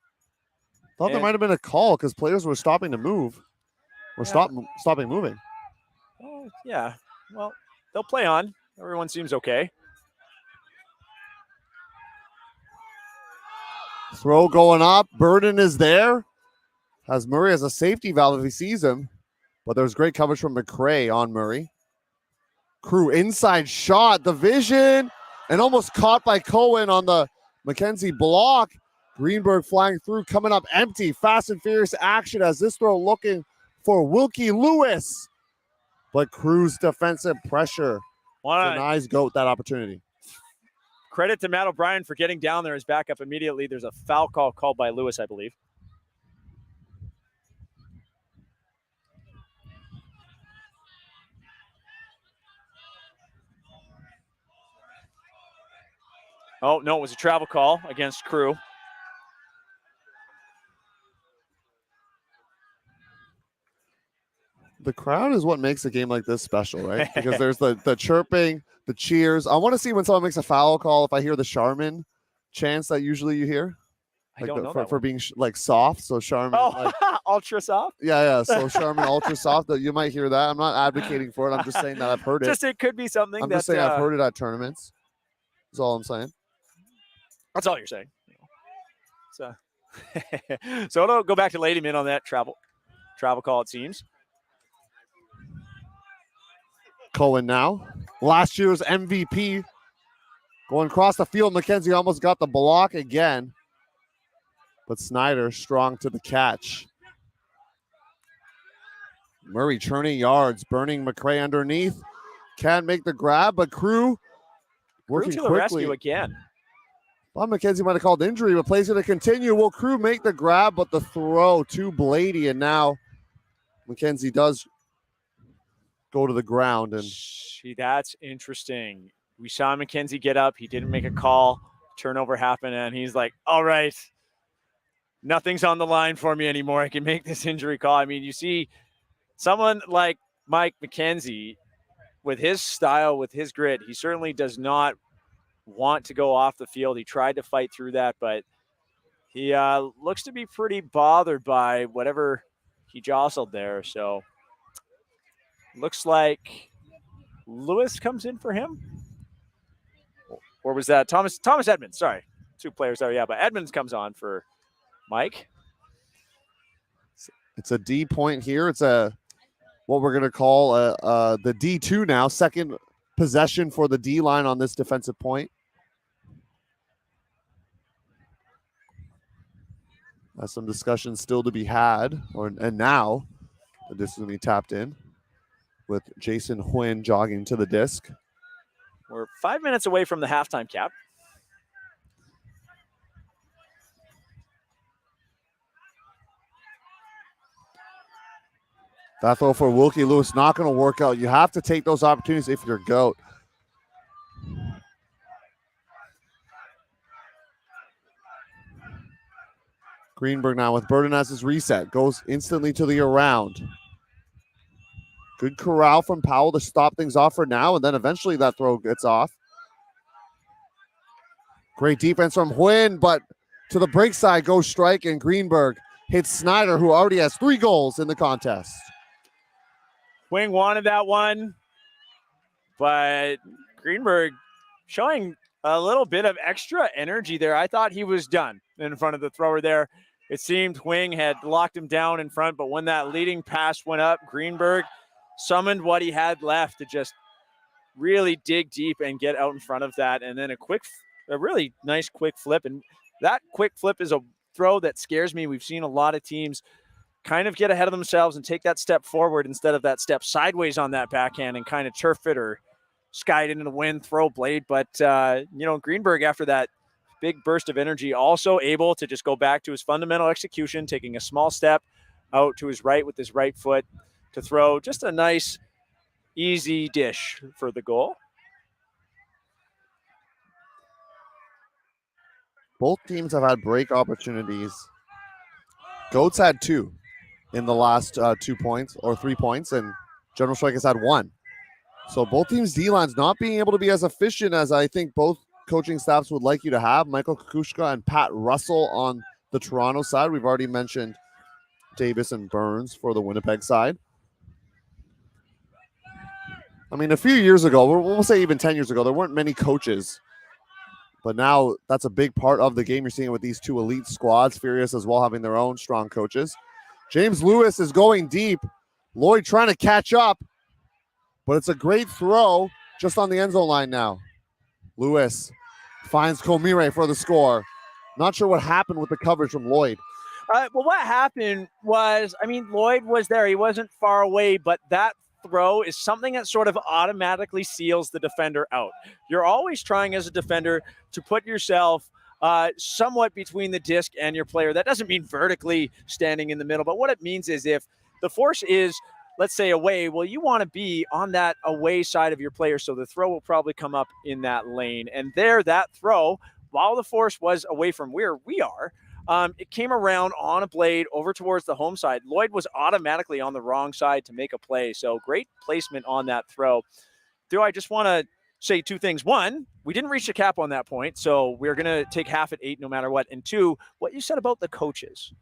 Thought there might have been a call because players were stopping to move. Or stopping moving. Oh, yeah. Well, they'll play on. Everyone seems okay. Throw going up. Burden is there. Has Murray as a safety valve if he sees him. But there's great coverage from McRae on Murray. Crew inside shot, the vision, and almost caught by Cohen on the McKenzie block. Greenberg flying through, coming up empty. Fast and furious action as this throw looking for Wilkie Lewis. But Crew's defensive pressure denies GOAT that opportunity. Credit to Matt O'Brien for getting down there as backup immediately. There's a foul call called by Lewis, I believe. Oh, no, it was a travel call against Crew. The crowd is what makes a game like this special, right? Because there's the chirping, the cheers. I want to see when someone makes a foul call, if I hear the Charmin chants that usually you hear. I don't know for being soft. So Charmin. Oh, ultra soft? Yeah. So Charmin ultra soft. You might hear that. I'm not advocating for it. I'm just saying that I've heard it. It could be something I'm just saying I've heard it at tournaments. That's all I'm saying. That's all you're saying. So it'll go back to Ladyman on that travel call, it seems. Cohen now. Last year's MVP. Going across the field, McKenzie almost got the block again. But Snyder strong to the catch. Murray churning yards, burning McRae underneath. Can't make the grab, but Crew working to quickly. the rescue again. Bob McKenzie might have called injury, but play's going to continue. Will Crew make the grab, but the throw to Blady, and now McKenzie does go to the ground. And that's interesting. We saw McKenzie get up. He didn't make a call. Turnover happened, and he's like, all right, nothing's on the line for me anymore. I can make this injury call. I mean, you see someone like Mike McKenzie with his style, with his grit, he certainly does not want to go off the field. He tried to fight through that, but he looks to be pretty bothered by whatever he jostled there. So looks like Lewis comes in for him. Or was that Thomas Edmonds? Sorry, two players there. Yeah, but Edmonds comes on for Mike. It's a D point here. It's what we're going to call the D2 now, second possession for the D-line on this defensive point. Some discussion still to be had, and now the disc is going to be tapped in with Jason Huynh jogging to the disc. We're 5 minutes away from the halftime cap. That throw for Wilkie Lewis not going to work out. You have to take those opportunities if you're GOAT. Greenberg now with Burden as his reset. Goes instantly to the around. Good corral from Powell to stop things off for now, and then eventually that throw gets off. Great defense from Huynh, but to the break side goes Strike, and Greenberg hits Snyder, who already has 3 goals in the contest. Huynh wanted that one, but Greenberg showing a little bit of extra energy there. I thought he was done in front of the thrower there. It seemed Huynh had locked him down in front, but when that leading pass went up, Greenberg summoned what he had left to just really dig deep and get out in front of that. And then a really nice quick flip. And that quick flip is a throw that scares me. We've seen a lot of teams kind of get ahead of themselves and take that step forward instead of that step sideways on that backhand and kind of turf it or sky it into the wind, throw blade. But, Greenberg, after that big burst of energy, also able to just go back to his fundamental execution, taking a small step out to his right with his right foot to throw just a nice, easy dish for the goal. Both teams have had break opportunities. Goats had 2 in the last 2 points or 3 points, and General Strike has had 1. So both teams' D-lines not being able to be as efficient as I think both coaching staffs would like you to have. Michael Kukushka and Pat Russell on the Toronto side. We've already mentioned Davis and Burns for the Winnipeg side. I mean, a few years ago, we'll say even 10 years ago, there weren't many coaches. But now that's a big part of the game. You're seeing it with these 2 elite squads, Furious as well having their own strong coaches. James Lewis is going deep. Lloyd trying to catch up, but it's a great throw just on the end zone line now. Lewis finds Komire for the score. Not sure what happened with the coverage from Lloyd. Well, what happened was, Lloyd was there. He wasn't far away, but that throw is something that sort of automatically seals the defender out. You're always trying as a defender to put yourself somewhat between the disc and your player. That doesn't mean vertically standing in the middle, but what it means is if the force is, let's say, away, well, you want to be on that away side of your player, so the throw will probably come up in that lane. And there, that throw, while the force was away from where we are, it came around on a blade over towards the home side. Lloyd was automatically on the wrong side to make a play. So great placement on that throw. I just want to say 2 things. 1, we didn't reach the cap on that point, so we're going to take half at 8 no matter what. And 2, what you said about the coaches.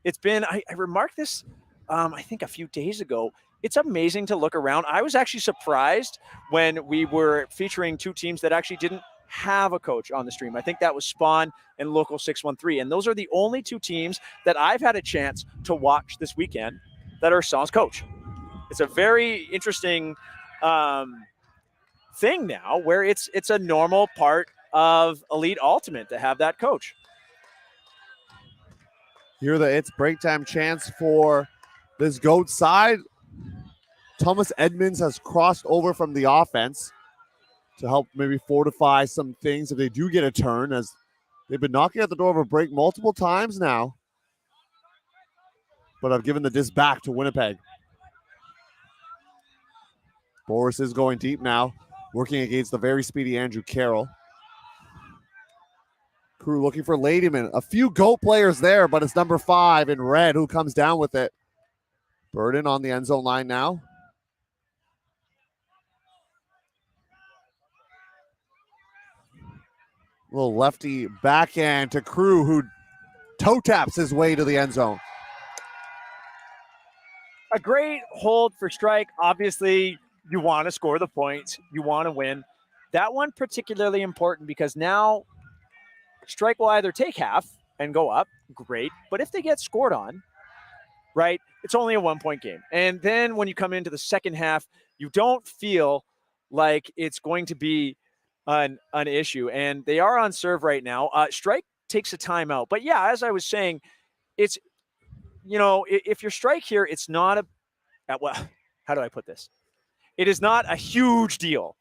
It's been, I remarked this, I think a few days ago. It's amazing to look around. I was actually surprised when we were featuring 2 teams that actually didn't have a coach on the stream. I think that was Spawn and Local 613. And those are the only 2 teams that I've had a chance to watch this weekend that are sans coach. It's a very interesting thing now where it's a normal part of Elite Ultimate to have that coach. Here it's break time chance for this GOAT side. Thomas Edmonds has crossed over from the offense to help maybe fortify some things if they do get a turn, as they've been knocking at the door of a break multiple times now. But I've given the disc back to Winnipeg. Boris is going deep now, working against the very speedy Andrew Carroll. Crew looking for Ladyman. A few GOAT players there, but it's number 5 in red who comes down with it. Burden on the end zone line now. Little lefty backhand to Crew, who toe taps his way to the end zone. A great hold for Strike. Obviously, you want to score the points. You want to win. That one particularly important because now Strike will either take half and go up. Great. But if they get scored on, right, it's only a 1-point game. And then when you come into the second half, you don't feel like it's going to be an issue. And they are on serve right now. Strike takes a timeout. But yeah, as I was saying, it's, if you're strike here, it's not well, how do I put this? It is not a huge deal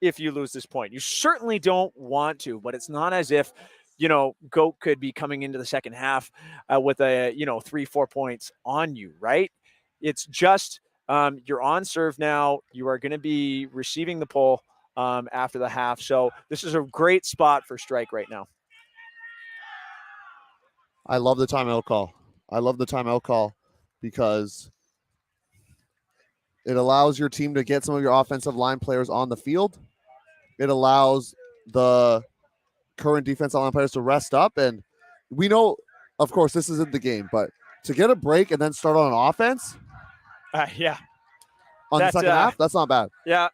if you lose this point. You certainly don't want to, but it's not as if, Goat could be coming into the second half with 3-4 points on you, right? It's just you're on serve now. You are going to be receiving the pull after the half. So this is a great spot for strike right now. I love the timeout call. Because it allows your team to get some of your offensive line players on the field. It allows the current defensive line players to rest up. And we know, of course, this isn't the game, but to get a break and then start on an offense Yeah. on the second half, that's not bad. Yeah.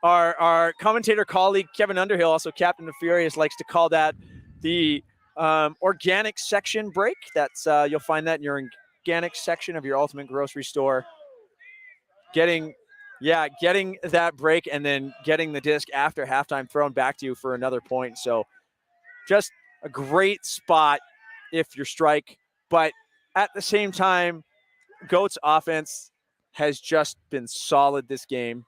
Our commentator colleague, Kevin Underhill, also captain of Furious, likes to call that the organic section break. That's you'll find that in your organic section of your Ultimate Grocery Store. Getting that break and then getting the disc after halftime thrown back to you for another point. So just a great spot if you're strike. But at the same time, Goat's offense has just been solid this game.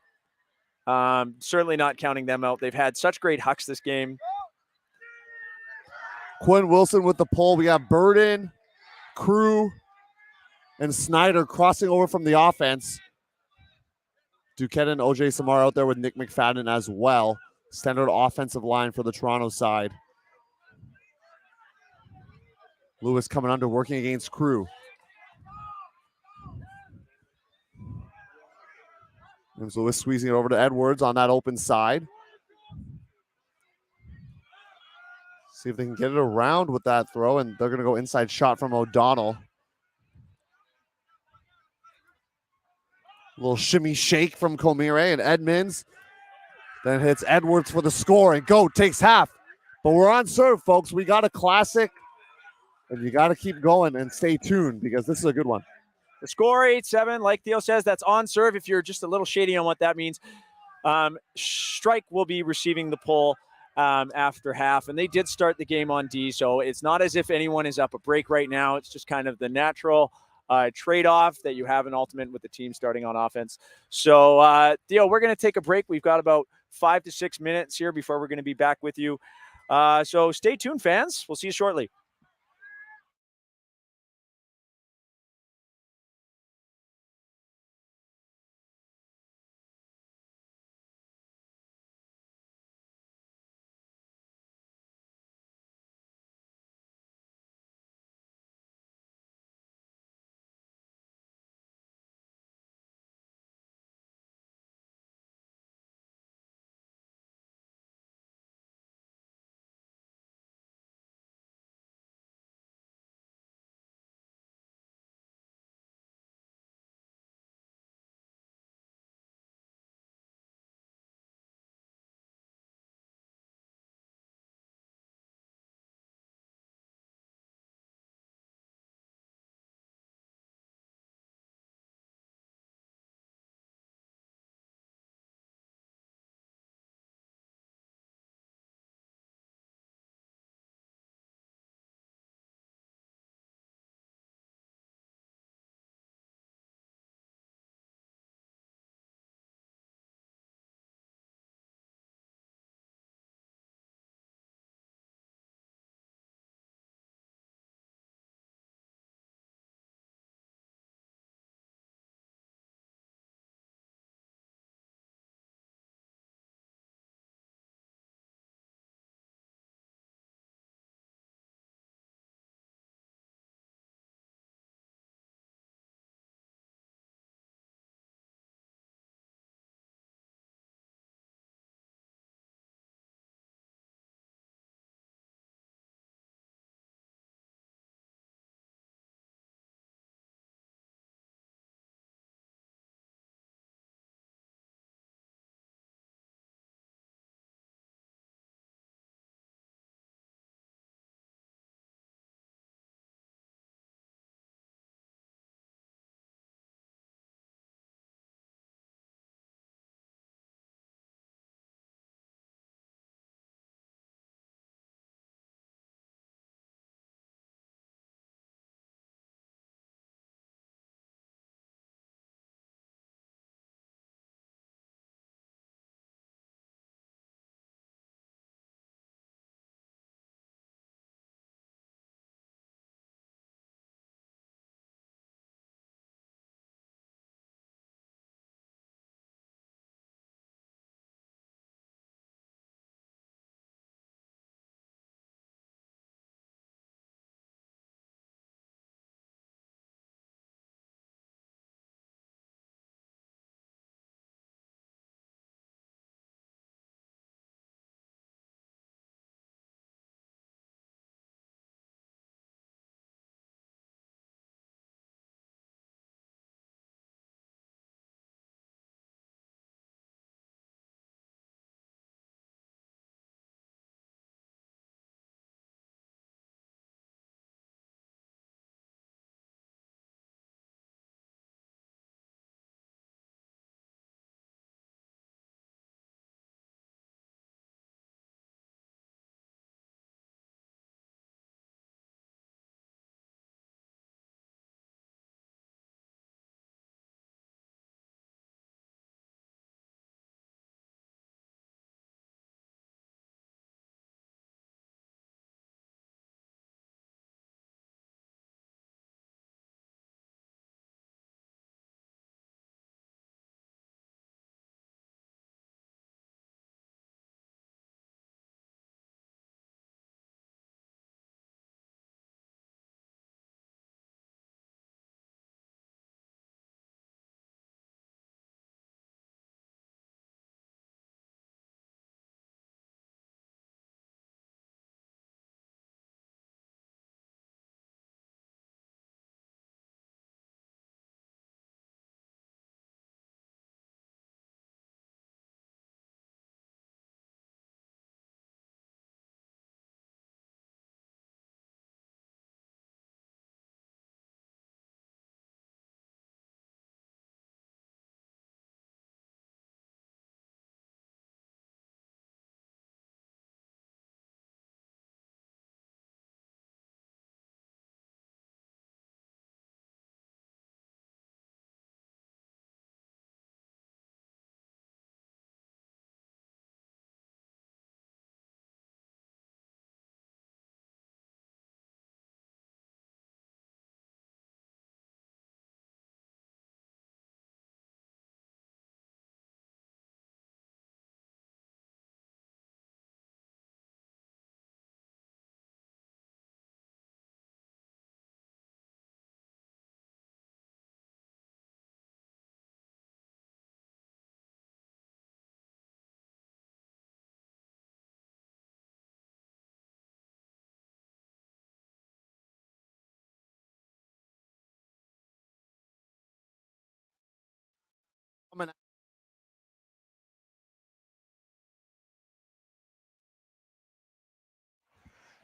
Certainly not counting them out. They've had such great hucks this game. Quinn Wilson with the pull. We have Burden, Crew, and Snyder crossing over from the offense. Duquette and OJ Samar out there with Nick McFadden as well. Standard offensive line for the Toronto side. Lewis coming under, working against Crew. There's Lewis squeezing it over to Edwards on that open side. See if they can get it around with that throw, and they're going to go inside shot from O'Donnell. A little shimmy shake from Komire, and Edmonds then hits Edwards for the score, and Goat takes half. But we're on serve, folks. We got a classic, and you got to keep going and stay tuned because this is a good one. The score 8-7, like Theo says, that's on serve. If you're just a little shady on what that means, strike will be receiving the pull after half. And they did start the game on D, so it's not as if anyone is up a break right now. It's just kind of the natural trade-off that you have in Ultimate with the team starting on offense. So, Theo, we're going to take a break. We've got about 5 to 6 minutes here before we're going to be back with you. So stay tuned, fans. We'll see you shortly.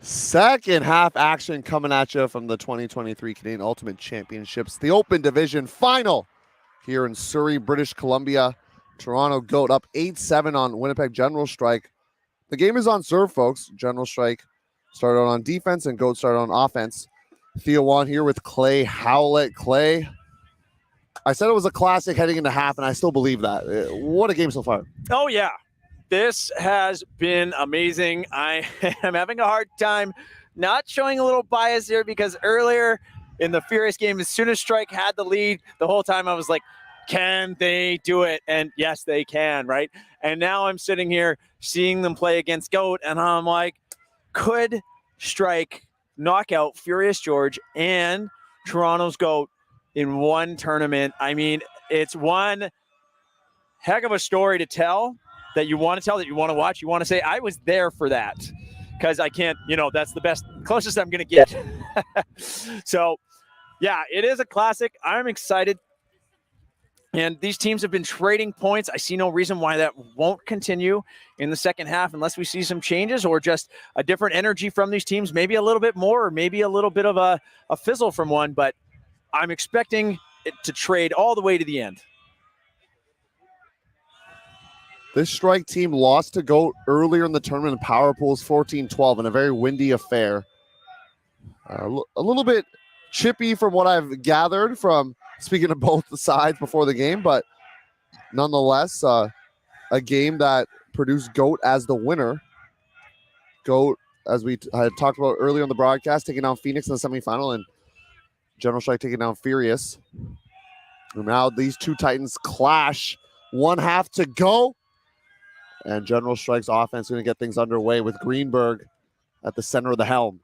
Second half action coming at you from the 2023 Canadian Ultimate Championships, the Open Division final here in Surrey, British Columbia. Toronto Goat up 8-7 on Winnipeg General Strike. The game is on serve, folks. General Strike started on defense and Goat started on offense. Theo Wan here with Clay Howlett. Clay, I said it was a classic heading into half, and I still believe that. What a game so far. Oh, yeah. This has been amazing. I am having a hard time not showing a little bias here because earlier in the Furious game, as soon as Strike had the lead, the whole time I was like, can they do it? And yes, they can, right? And now I'm sitting here seeing them play against Goat, and I'm like, could Strike knock out Furious George and Toronto's Goat in one tournament? I mean, it's one heck of a story to tell. That you want to tell, that you want to watch, you want to say, I was there for that. Because I can't, that's the closest I'm going to get. So, yeah, it is a classic. I'm excited. And these teams have been trading points. I see no reason why that won't continue in the second half unless we see some changes or just a different energy from these teams. Maybe a little bit more or maybe a little bit of a fizzle from one. But I'm expecting it to trade all the way to the end. This Strike team lost to Goat earlier in the tournament in power pools 14-12 in a very windy affair. A little bit chippy from what I've gathered from speaking to both sides before the game, but nonetheless, a game that produced Goat as the winner. Goat, as we had talked about earlier in the broadcast, taking down Phoenix in the semifinal, and General Strike taking down Furious. And now these two Titans clash. 1 half to go. And General Strike's offense is going to get things underway with Greenberg at the center of the helm.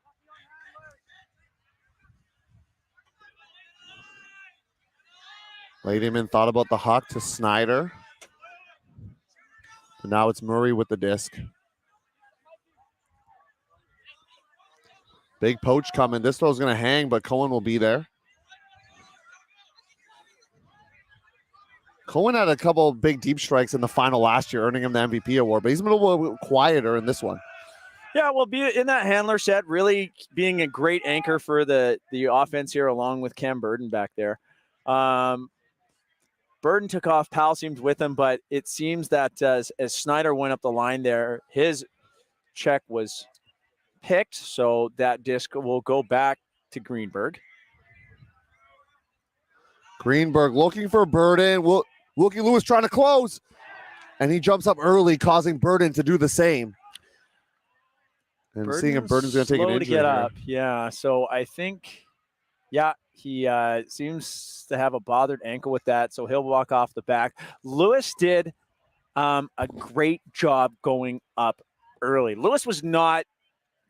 Ladyman thought about the huck to Snyder. And now it's Murray with the disc. Big poach coming. This throw's going to hang, but Cohen will be there. Cohen had a couple of big deep strikes in the final last year, earning him the MVP award, but he's been a little quieter in this one. Yeah, well, be in that handler set, really being a great anchor for the offense here, along with Cam Burden back there. Burden took off, Powell seemed with him, but it seems that as Snyder went up the line there, his check was picked, so that disc will go back to Greenberg. Greenberg looking for Burden. Wilkie Lewis trying to close, and he jumps up early, causing Burden to do the same. And seeing if Burden's going to take an injury to get up. Yeah, so I think, he seems to have a bothered ankle with that, so he'll walk off the back. Lewis did a great job going up early. Lewis was not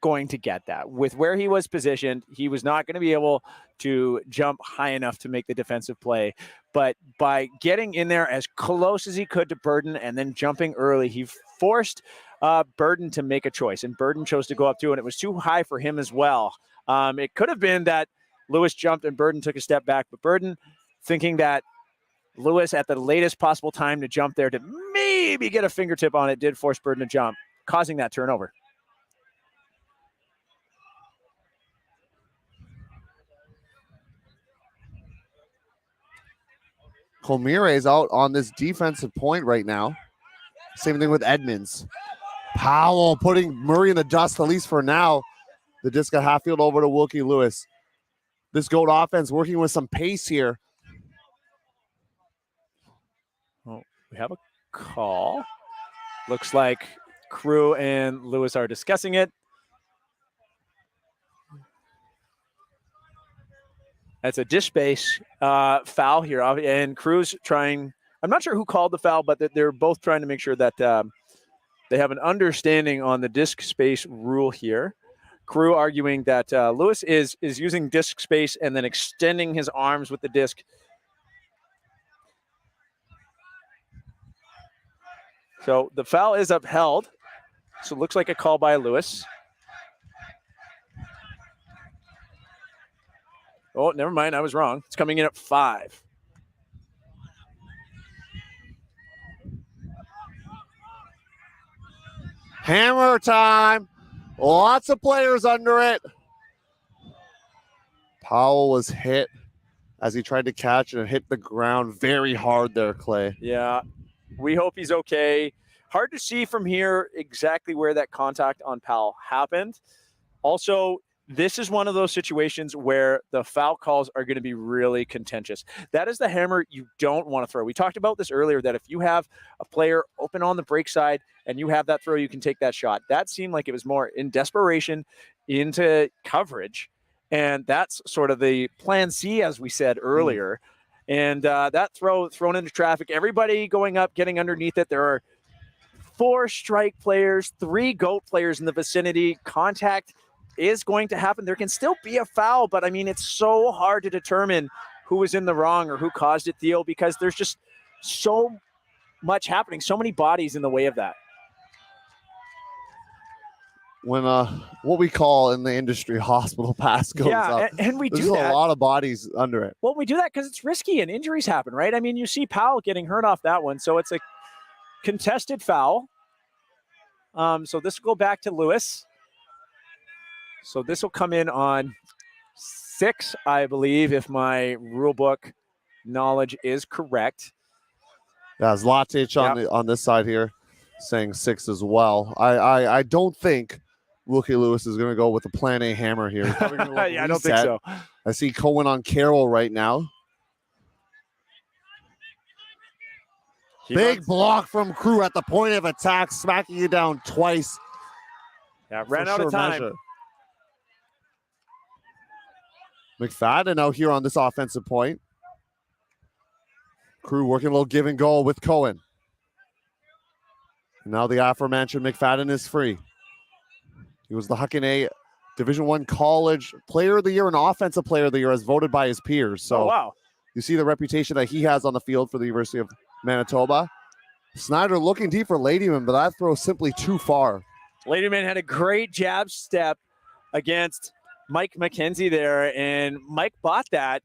going to get that. With where he was positioned, he was not going to be able to jump high enough to make the defensive play. But by getting in there as close as he could to Burden and then jumping early, he forced Burden to make a choice. And Burden chose to go up too, and it was too high for him as well. It could have been that Lewis jumped and Burden took a step back, but Burden thinking that Lewis at the latest possible time to jump there to maybe get a fingertip on it did force Burden to jump, causing that turnover. Colmire is out on this defensive point right now. Same thing with Edmonds. Powell putting Murray in the dust, at least for now. The disc got half field over to Wilkie Lewis. This Goat offense working with some pace here. Oh, we have a call. Looks like Crew and Lewis are discussing it. That's a dish space foul here. And Crew's trying, I'm not sure who called the foul, but they're both trying to make sure that they have an understanding on the disc space rule here. Crew arguing that Lewis is using disc space and then extending his arms with the disc. So the foul is upheld. So it looks like a call by Lewis. Oh, never mind. I was wrong. It's coming in at 5. Hammer time. Lots of players under it. Powell was hit as he tried to catch and hit the ground very hard there, Clay. Yeah, we hope he's okay. Hard to see from here exactly where that contact on Powell happened. Also, this is one of those situations where the foul calls are going to be really contentious. That is the hammer you don't want to throw. We talked about this earlier, that if you have a player open on the break side and you have that throw, you can take that shot. That seemed like it was more in desperation into coverage. And that's sort of the plan C, as we said earlier. And that thrown into traffic, everybody going up, getting underneath it. There are 4 strike players, 3 GOAT players in the vicinity. Contact is going to happen. There can still be a foul, but I mean, it's so hard to determine who was in the wrong or who caused it, Theo, because there's just so much happening, so many bodies in the way of that. When what we call in the industry hospital pass goes up, and we there's do that. a lot of bodies under it. Well, we do that because it's risky and injuries happen, right? I mean, you see Powell getting hurt off that one, so it's a contested foul. So this will go back to Lewis. So this will come in on 6, I believe, if my rule book knowledge is correct. Yeah, Zlatic on this side here saying 6 as well. I don't think Wilkie Lewis is going to go with the plan A hammer here. I don't think so. I see Cohen on Carroll right now. Big block from Crew at the point of attack, smacking you down twice. Yeah, ran out of time. Measure. McFadden out here on this offensive point. Crew working a little give and go with Cohen. Now the aforementioned McFadden is free. He was the Huckin A Division I College Player of the Year and Offensive Player of the Year as voted by his peers. So wow. You see the reputation that he has on the field for the University of Manitoba. Snyder looking deep for Ladyman, but that throw simply too far. Ladyman had a great jab step against Mike McKenzie there, and Mike bought that,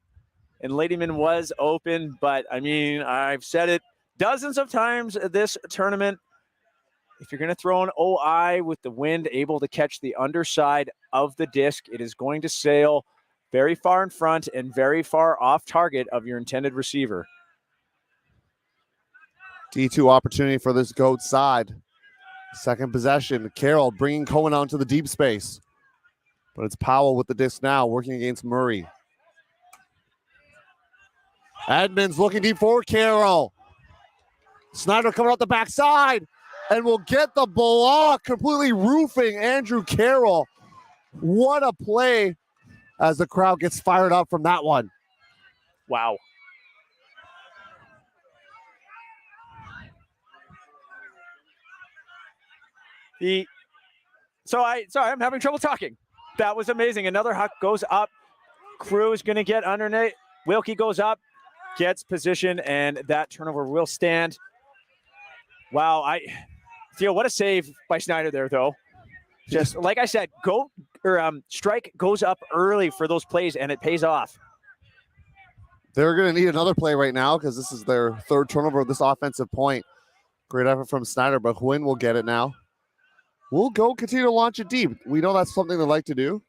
and Ladyman was open. But, I mean, I've said it dozens of times this tournament. If you're going to throw an OI with the wind able to catch the underside of the disc, it is going to sail very far in front and very far off target of your intended receiver. D2 opportunity for this GOAT side. Second possession. Carroll bringing Cohen out into the deep space. But it's Powell with the disc now, working against Murray. Edmonds looking deep for Carroll. Snyder coming out the backside and will get the block, completely roofing Andrew Carroll. What a play as the crowd gets fired up from that one. Wow. I'm having trouble talking. That was amazing. Another huck goes up. Crew is going to get underneath. Wilkie goes up, gets position, and that turnover will stand. Wow, Theo, what a save by Snyder there, though. Just like I said, strike goes up early for those plays, and it pays off. They're going to need another play right now because this is their third turnover of this offensive point. Great effort from Snyder, but Huynh will get it now. We'll continue to launch it deep. We know that's something they like to do.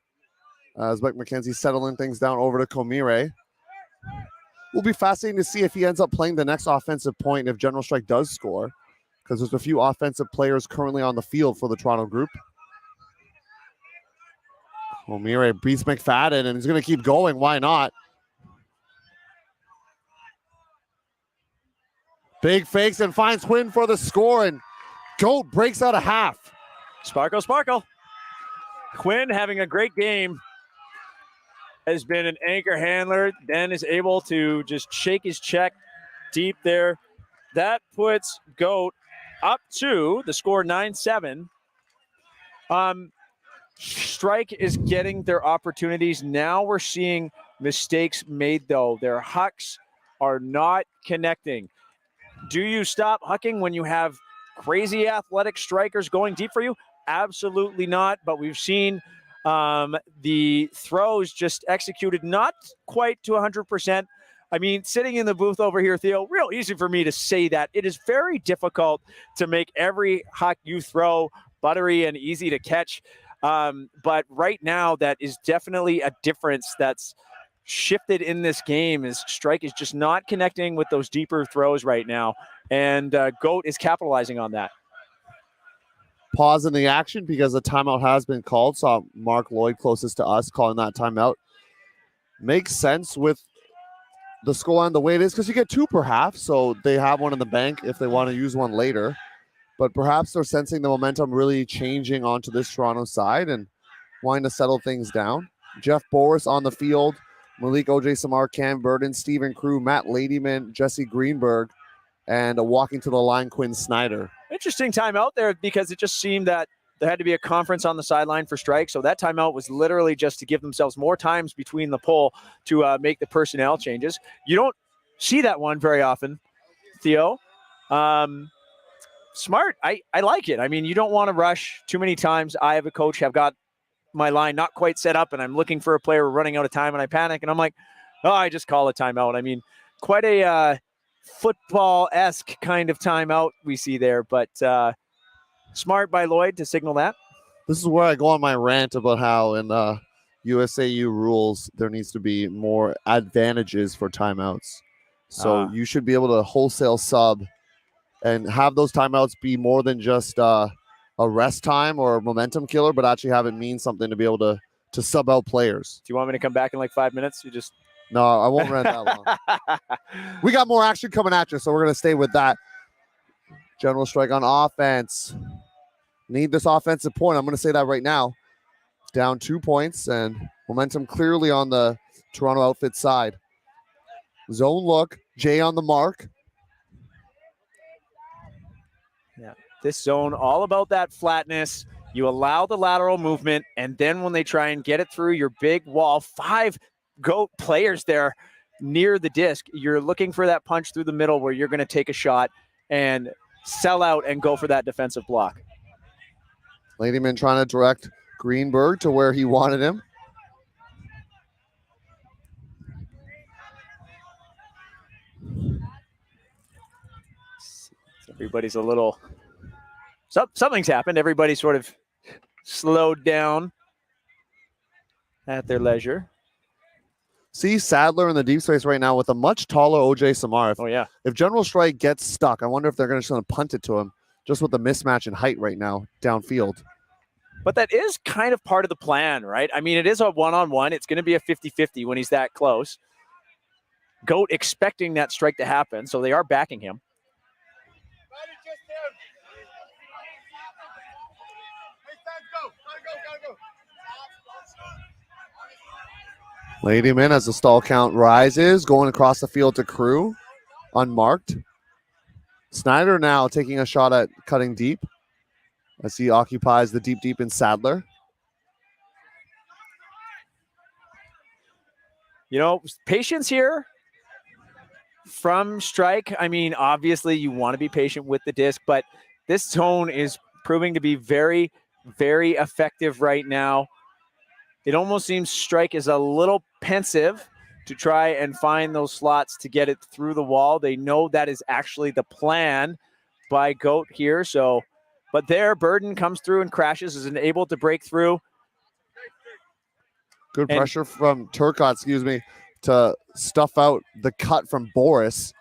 As Mike McKenzie settling things down over to Komire. Will be fascinating to see if he ends up playing the next offensive point if General Strike does score, because there's a few offensive players currently on the field for the Toronto group. Komire beats McFadden, and he's going to keep going. Why not? Big fakes and finds Huynh for the score, and GOAT breaks out a half. Sparkle. Huynh having a great game. Has been an anchor handler, then is able to just shake his check deep there. That puts GOAT up to the score 9-7. Strike is getting their opportunities. Now we're seeing mistakes made, though. Their hucks are not connecting. Do you stop hucking when you have crazy athletic strikers going deep for you? Absolutely not, but we've seen the throws just executed not quite to 100%. I mean, sitting in the booth over here, Theo, real easy for me to say that. It is very difficult to make every huck you throw buttery and easy to catch. But right now, that is definitely a difference that's shifted in this game. Is Strike is just not connecting with those deeper throws right now, and Goat is capitalizing on that. Pause in the action because a timeout has been called. Saw Mark Lloyd closest to us calling that timeout. Makes sense with the scoreline the way it is because you get 2 per half, so they have one in the bank if they want to use one later. But perhaps they're sensing the momentum really changing onto this Toronto side and wanting to settle things down. Jeff Boris on the field, Malik O.J. Samar, Cam Burden, Stephen Crew, Matt Ladyman, Jesse Greenberg, and walking to the line, Quinn Snyder. Interesting timeout there because it just seemed that there had to be a conference on the sideline for Strike. So that timeout was literally just to give themselves more times between the pull to make the personnel changes. You don't see that one very often, Theo. Smart. I like it. I mean, you don't want to rush too many times. I, have a coach, have got my line not quite set up and I'm looking for a player running out of time and I panic and I'm like, oh, I just call a timeout. I mean, quite a football-esque kind of timeout we see there, but smart by Lloyd to signal that. This is where I go on my rant about how in USAU rules there needs to be more advantages for timeouts. So you should be able to wholesale sub and have those timeouts be more than just a rest time or a momentum killer, but actually have it mean something to be able to sub out players. Do you want me to come back in like 5 minutes? You just... No, I won't rant that long. We got more action coming at you, so we're going to stay with that. General Strike on offense. Need this offensive point. I'm going to say that right now. Down 2 points and momentum clearly on the Toronto outfit side. Zone look. Jay on the mark. Yeah, this zone, all about that flatness. You allow the lateral movement, and then when they try and get it through your big wall, 5 Goat players there near the disc, you're looking for that punch through the middle where you're going to take a shot and sell out and go for that defensive block. Ladyman trying to direct Greenberg to where he wanted him. Everybody's a little... something's happened. Everybody sort of slowed down at their leisure. See Sadler in the deep space right now with a much taller O.J. Samar. If General Strike gets stuck, I wonder if they're going to punt it to him just with the mismatch in height right now downfield. But that is kind of part of the plan, right? I mean, it is a one-on-one. It's going to be a 50-50 when he's that close. Goat expecting that strike to happen, so they are backing him. Ladyman as the stall count rises, going across the field to Crew, unmarked. Snyder now taking a shot at cutting deep as he occupies the deep in Sadler. You know, patience here from Strike. I mean, obviously you want to be patient with the disc, but this zone is proving to be very, very effective right now. It almost seems Strike is a little pensive to try and find those slots to get it through the wall. They know that is actually the plan by Goat here. So, but there, Burden comes through and crashes, is able to break through. Good pressure from Turcotte, to stuff out the cut from Boris.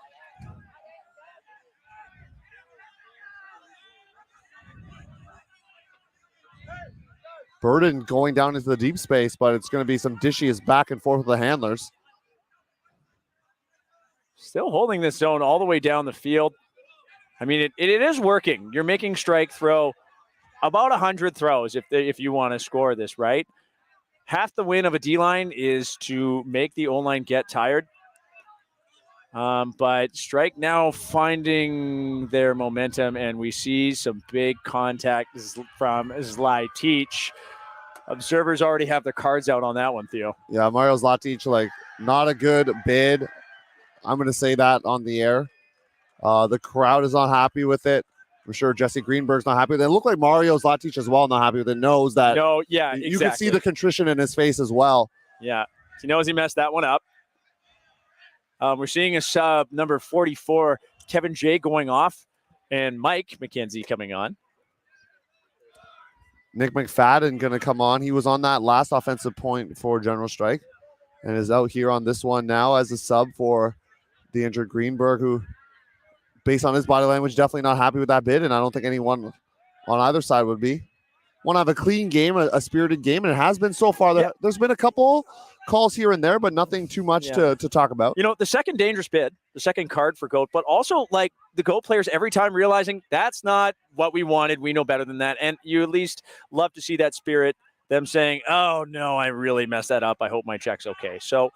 Burden going down into the deep space, but it's going to be some dishes back and forth with the handlers. Still holding this zone all the way down the field. I mean, it is working. You're making Strike throw about 100 throws if you want to score this, right? Half the win of a D-line is to make the O-line get tired. But Strike now finding their momentum, and we see some big contact from Zlatic. Observers already have their cards out on that one, Theo. Yeah, Mario Zlatic, not a good bid. I'm going to say that on the air. The crowd is not happy with it. I'm sure Jesse Greenberg's not happy with it. It looked like Mario Zlatic as well not happy with it. Knows that. No, yeah, exactly. You can see the contrition in his face as well. Yeah, he knows he messed that one up. We're seeing a sub number 44, Kevin J going off, and Mike McKenzie coming on. Nick McFadden going to come on. He was on that last offensive point for General Strike and is out here on this one now as a sub for the injured Greenberg, who, based on his body language, definitely not happy with that bid, and I don't think anyone on either side would be. Want to have a clean game, a spirited game, and it has been so far. There's been a couple calls here and there, but nothing too much to talk about. You know, the second dangerous bid, the second card for GOAT, but also like the GOAT players every time realizing that's not what we wanted. We know better than that. And you at least love to see that spirit, them saying, oh, no, I really messed that up. I hope my check's okay. So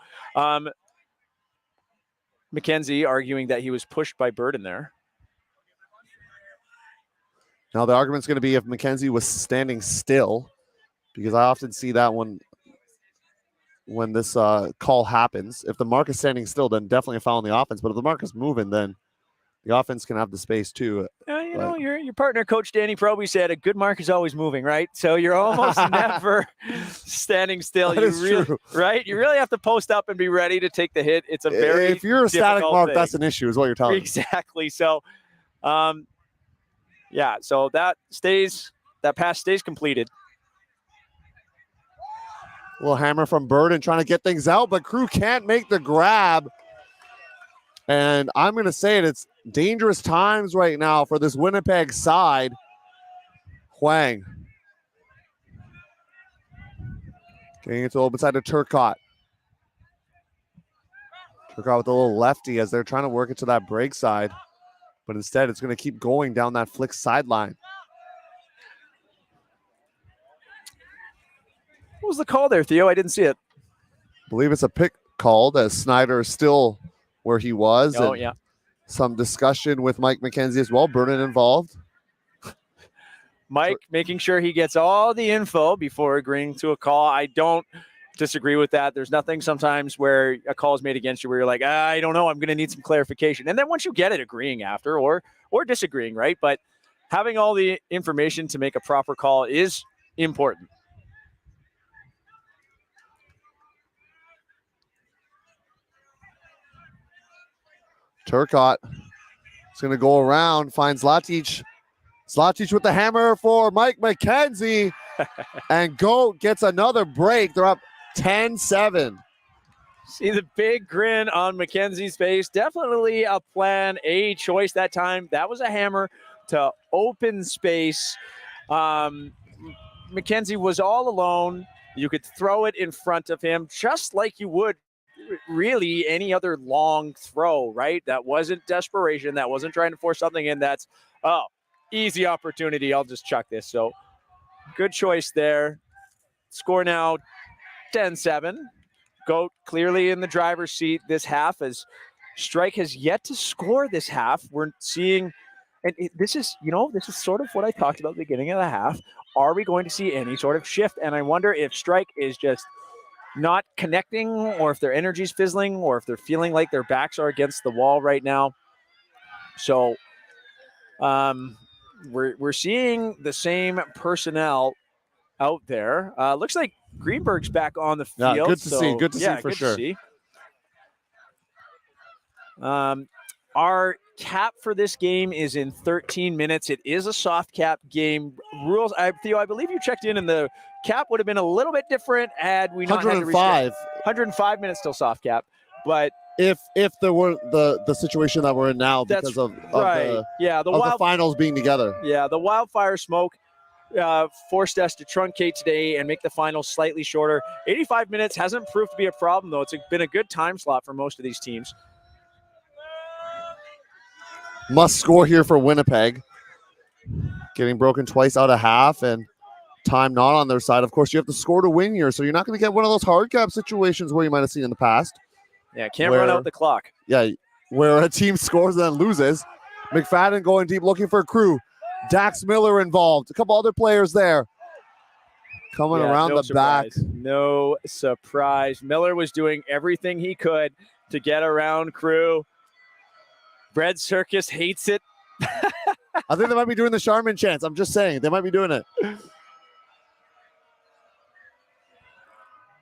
McKenzie arguing that he was pushed by Bird in there. Now, the argument's going to be if McKenzie was standing still, because I often see that when this call happens. If the mark is standing still, then definitely a foul on the offense. But if the mark is moving, then the offense can have the space too. You know, your partner, Coach Danny Proby, said a good mark is always moving, right? So you're almost never standing still. That is true. Right? You really have to post up and be ready to take the hit. It's a very if you're a static mark, thing. that's an issue, is what you're telling me. Exactly. So, yeah. So that pass stays completed. Little hammer from Burden trying to get things out, but Crew can't make the grab. And I'm going to say it's dangerous times right now for this Winnipeg side. Huang. Getting it to open side to Turcotte. Turcotte with a little lefty as they're trying to work it to that break side. But instead, it's going to keep going down that flick sideline. What was the call there, Theo? I didn't see it. I believe it's a pick called as Snyder is still where he was. Oh, and yeah. some discussion with Mike McKenzie as well. Burden involved. Mike making sure he gets all the info before agreeing to a call. I don't disagree with that. There's nothing sometimes where a call is made against you where you're like, I don't know, I'm going to need some clarification. And then once you get it, agreeing after or disagreeing, right? But having all the information to make a proper call is important. Turcotte is going to go around, finds Zlatic. Zlatic with the hammer for Mike McKenzie. And Goat gets another break. They're up 10-7. See the big grin on McKenzie's face. Definitely a plan A choice that time. That was a hammer to open space. McKenzie was all alone. You could throw it in front of him just like you would really any other long throw, right? That wasn't desperation. That wasn't trying to force something in. That's, easy opportunity. I'll just chuck this. So good choice there. Score now 10-7. Goat clearly in the driver's seat this half as Strike has yet to score this half. We're seeing, and this is sort of what I talked about at the beginning of the half. Are we going to see any sort of shift? And I wonder if Strike is just not connecting, or if their energy's fizzling, or if they're feeling like their backs are against the wall right now. So we're seeing the same personnel out there. Looks like Greenberg's back on the field. Yeah, good to see. Good to see for sure. Our cap for this game is in 13 minutes. It is a soft cap game. Rules, Theo, I believe you checked in, and the cap would have been a little bit different had we not 105. 105 minutes till soft cap. But if there were the situation that we're in now because of the finals being together. Yeah, the wildfire smoke forced us to truncate today and make the finals slightly shorter. 85 minutes hasn't proved to be a problem, though. It's been a good time slot for most of these teams. Must score here for Winnipeg. Getting broken twice out of half and time not on their side. Of course, you have to score to win here, so you're not going to get one of those hard cap situations where you might have seen in the past. Yeah, can't run out the clock. Yeah, where a team scores and then loses. McFadden going deep, looking for a crew. Dax Miller involved. A couple other players there. Coming around the back. No surprise. Miller was doing everything he could to get around Crew. Bread Circus hates it. I think they might be doing the Charmin chance. I'm just saying. They might be doing it.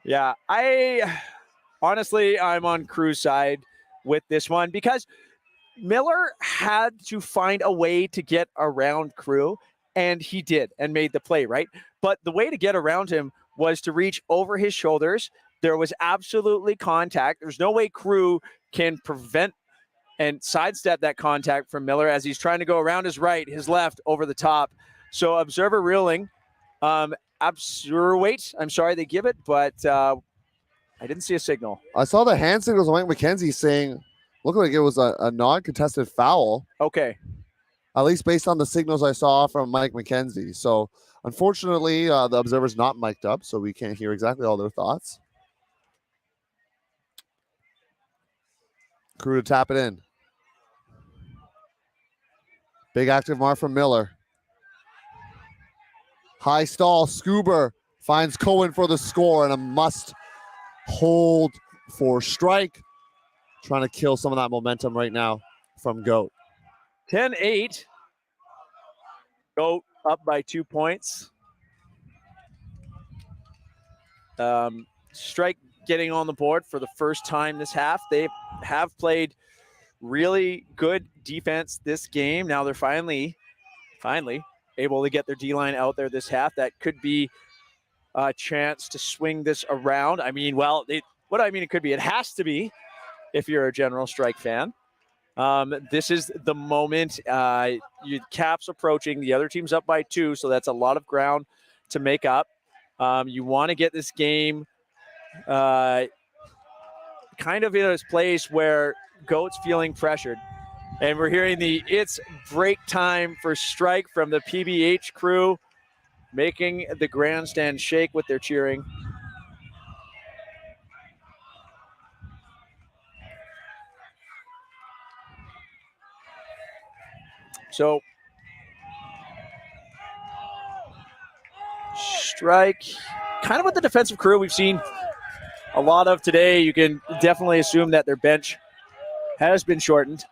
Yeah, honestly, I'm on Crew's side with this one because Miller had to find a way to get around Crew, and he did and made the play, right? But the way to get around him was to reach over his shoulders. There was absolutely contact. There's no way Crew can prevent and sidestep that contact from Miller as he's trying to go around his right, his left, over the top. So observer ruling, observate, I'm sorry they give it, but I didn't see a signal. I saw the hand signals of Mike McKenzie saying, looked like it was a non-contested foul. Okay. At least based on the signals I saw from Mike McKenzie. So unfortunately, the observer's not mic'd up, so we can't hear exactly all their thoughts. Crew to tap it in. Big active mark from Miller. High stall, Scuba finds Cohen for the score and a must hold for strike. Trying to kill some of that momentum right now from Goat. 10-8. Goat up by 2 points. Strike getting on the board for the first time this half. They have played really good defense this game. Now they're finally able to get their D-line out there this half. That could be a chance to swing this around. I mean, well, it could be. It has to be if you're a General Strike fan. This is the moment. Cap's approaching. The other team's up by 2, so that's a lot of ground to make up. You want to get this game kind of in a place where Goat's feeling pressured. And we're hearing it's break time for Strike from the PBH crew, making the grandstand shake with their cheering. So Strike, kind of with the defensive crew we've seen a lot of today. You can definitely assume that their bench has been shortened.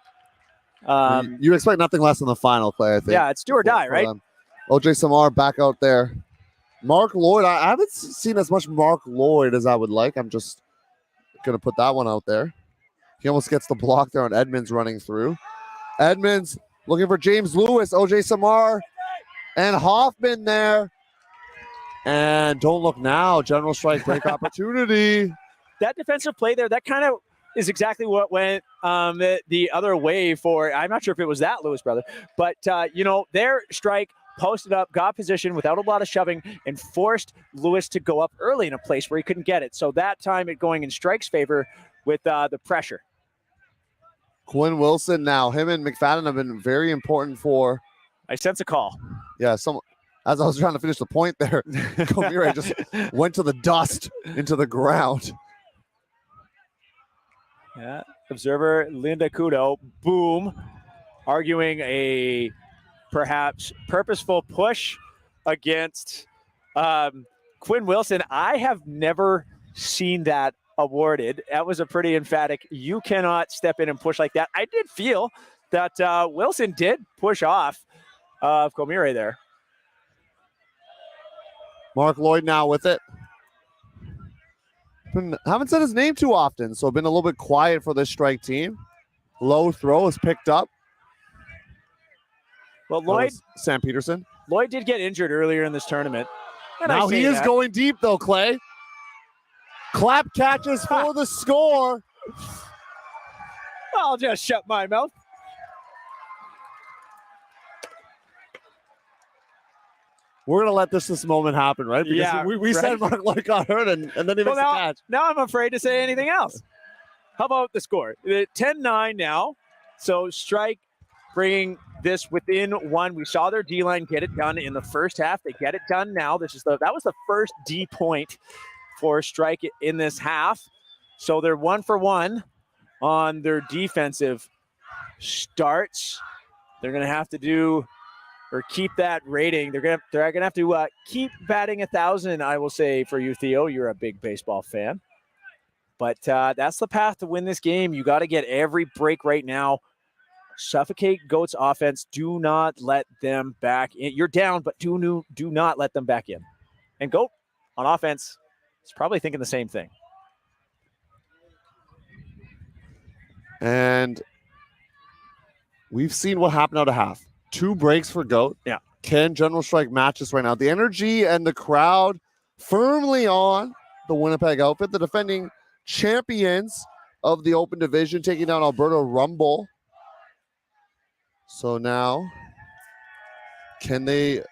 You expect nothing less than the final play, I think. Yeah, it's do or die, right? OJ Samar back out there. Mark Lloyd, I haven't seen as much Mark Lloyd as I would like. I'm just going to put that one out there. He almost gets the block there on Edmonds running through. Edmonds looking for James Lewis, OJ Samar, and Hoffman there. And don't look now, General Strike break opportunity. That defensive play there, that kind of is exactly what went the other way for, I'm not sure if it was that Lewis brother, but, their Strike posted up, got position without a lot of shoving, and forced Lewis to go up early in a place where he couldn't get it. So that time it going in Strike's favor with the pressure. Quinn Wilson now, him and McFadden have been very important for. I sense a call. Yeah, as I was trying to finish the point there, Komire just went to the dust into the ground. Yeah, observer Linda Kudo, boom, arguing a perhaps purposeful push against Quinn Wilson. I have never seen that awarded. That was a pretty emphatic, you cannot step in and push like that. I did feel that Wilson did push off Komire there. Mark Lloyd now with it. Haven't said his name too often, so been a little bit quiet for this Strike team. Low throw is picked up. Well, Lloyd, Sam Peterson. Lloyd did get injured earlier in this tournament. Now he is going deep though, Clay. Clap catches for the score. I'll just shut my mouth. We're going to let this moment happen, right? Because yeah, we said Mark Lloyd got hurt, and then he makes the catch. Now I'm afraid to say anything else. How about the score? 10-9 now. So Strike bringing this within 1. We saw their D-line get it done in the first half. They get it done now. That was the first D point for Strike in this half. So they're 1 for 1 on their defensive starts. They're going to have to do or keep that rating. They're gonna have to keep batting 1,000. I will say for you, Theo. You're a big baseball fan, but that's the path to win this game. You got to get every break right now. Suffocate Goat's offense. Do not let them back in. You're down, but do not let them back in. And Goat on offense is probably thinking the same thing. And we've seen what happened out of half. 2 breaks for Goat. Yeah. Can General Strike match this right now? The energy and the crowd firmly on the Winnipeg outfit, the defending champions of the Open Division, taking down Alberta Rumble. So now, can they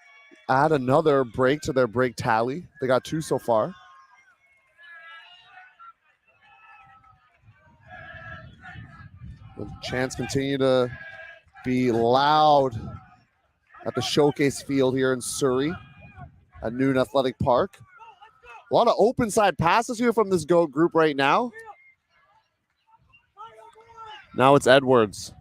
add another break to their break tally? They got 2 so far. The chants continue to be loud at the showcase field here in Surrey at Noon Athletic Park. A lot of open side passes here from this GOAT group right now. Now it's Edwards.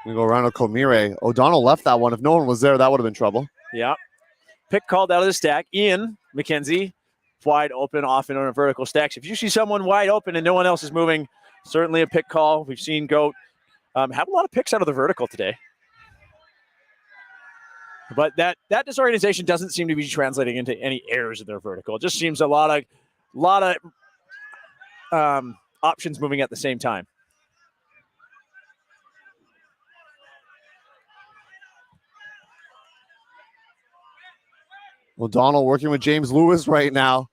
We go around to Komire. O'Donnell left that one. If no one was there, that would have been trouble. Yeah. Pick called out of the stack. Ian McKenzie, wide open, often on a vertical stack. So if you see someone wide open and no one else is moving, certainly a pick call. We've seen GOAT have a lot of picks out of the vertical today. But that disorganization doesn't seem to be translating into any errors in their vertical. It just seems a lot of options moving at the same time. O'Donnell working with James Lewis right now.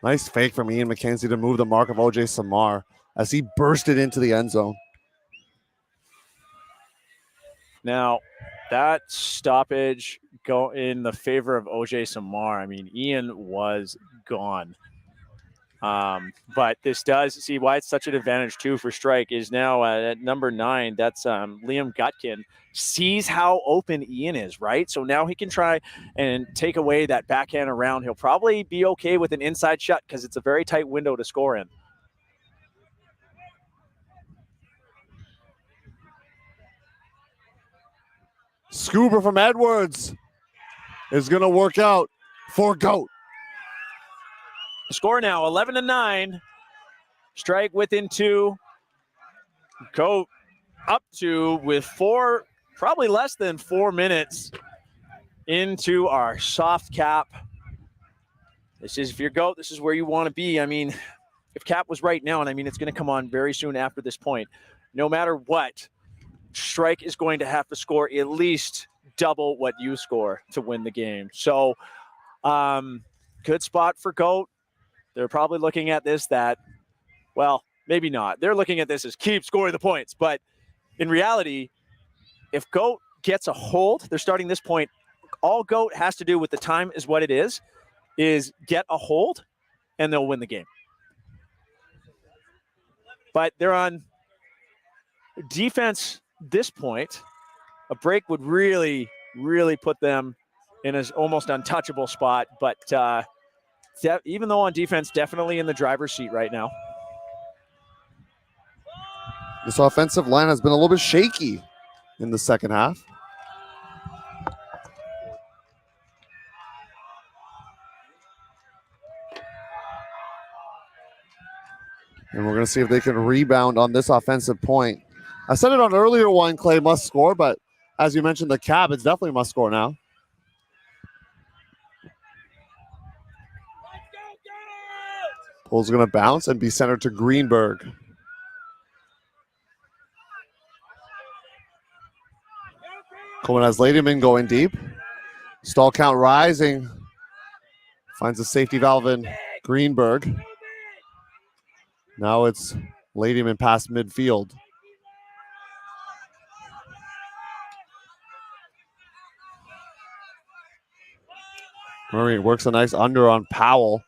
Nice fake from Ian McKenzie to move the mark of OJ Samar as he bursted into the end zone. Now, that stoppage go in the favor of OJ Samar. I mean, Ian was gone. But this does see why it's such an advantage too for Strike is now at number 9. That's Liam Gutkin sees how open Ian is, right? So now he can try and take away that backhand around. He'll probably be okay with an inside shut because it's a very tight window to score in. Scuba from Edwards is going to work out for GOAT. The score now 11-9. Strike within 2. GOAT up to with 4, probably less than 4 minutes into our soft cap. This is, if you're GOAT, this is where you want to be. I mean, if cap was right now, and I mean, it's going to come on very soon after this point, no matter what, Strike is going to have to score at least double what you score to win the game. So good spot for GOAT. They're probably looking at this that, well, maybe not. They're looking at this as keep scoring the points. But in reality, if GOAT gets a hold, they're starting this point. All GOAT has to do with the time is what it is get a hold, and they'll win the game. But they're on defense this point. A break would really, really put them in an almost untouchable spot. But even though on defense, definitely in the driver's seat right now. This offensive line has been a little bit shaky in the second half. And we're going to see if they can rebound on this offensive point. I said it on earlier one, Clay must score, but as you mentioned, the cap, it's definitely must score now. Pole's going to bounce and be centered to Greenberg. Coleman has Ladyman going deep. Stall count rising. Finds a safety valve in Greenberg. Now it's Ladyman past midfield. Murray works a nice under on Powell.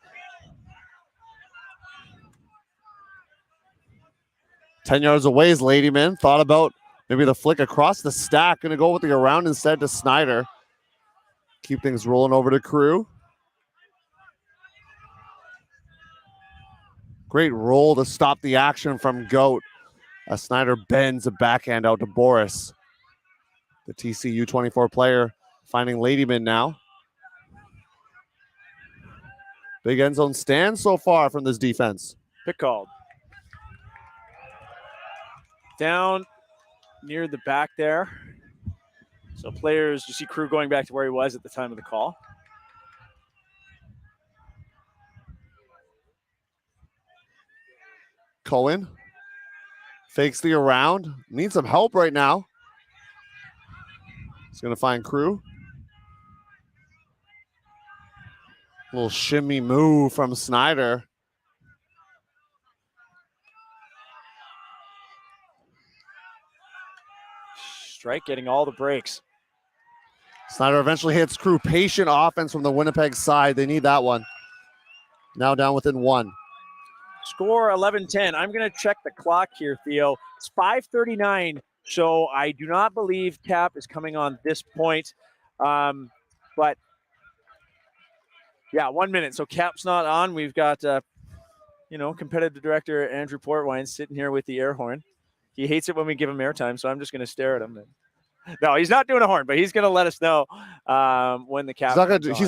10 yards away is Ladyman. Thought about maybe the flick across the stack. Going to go with the around instead to Snyder. Keep things rolling over to Crew. Great roll to stop the action from GOAT. As Snyder bends a backhand out to Boris. The TCU 24 player finding Ladyman now. Big end zone stand so far from this defense. Pick called. Down near the back there. So players, you see Crew going back to where he was at the time of the call. Cohen fakes the around. Needs some help right now. He's going to find Crew. Little shimmy move from Snyder. Strike getting all the breaks. Snyder eventually hits Crew. Patient offense from the Winnipeg side. They need that one. Now down within 1. Score 11-10. I'm going to check the clock here, Theo. It's 5:39, so I do not believe Cap is coming on this point. But, yeah, 1 minute. So Cap's not on. We've got, competitive director Andrew Portwine sitting here with the air horn. He hates it when we give him airtime, so I'm just going to stare at him. No, he's not doing a horn, but he's going to let us know when the Cap. He's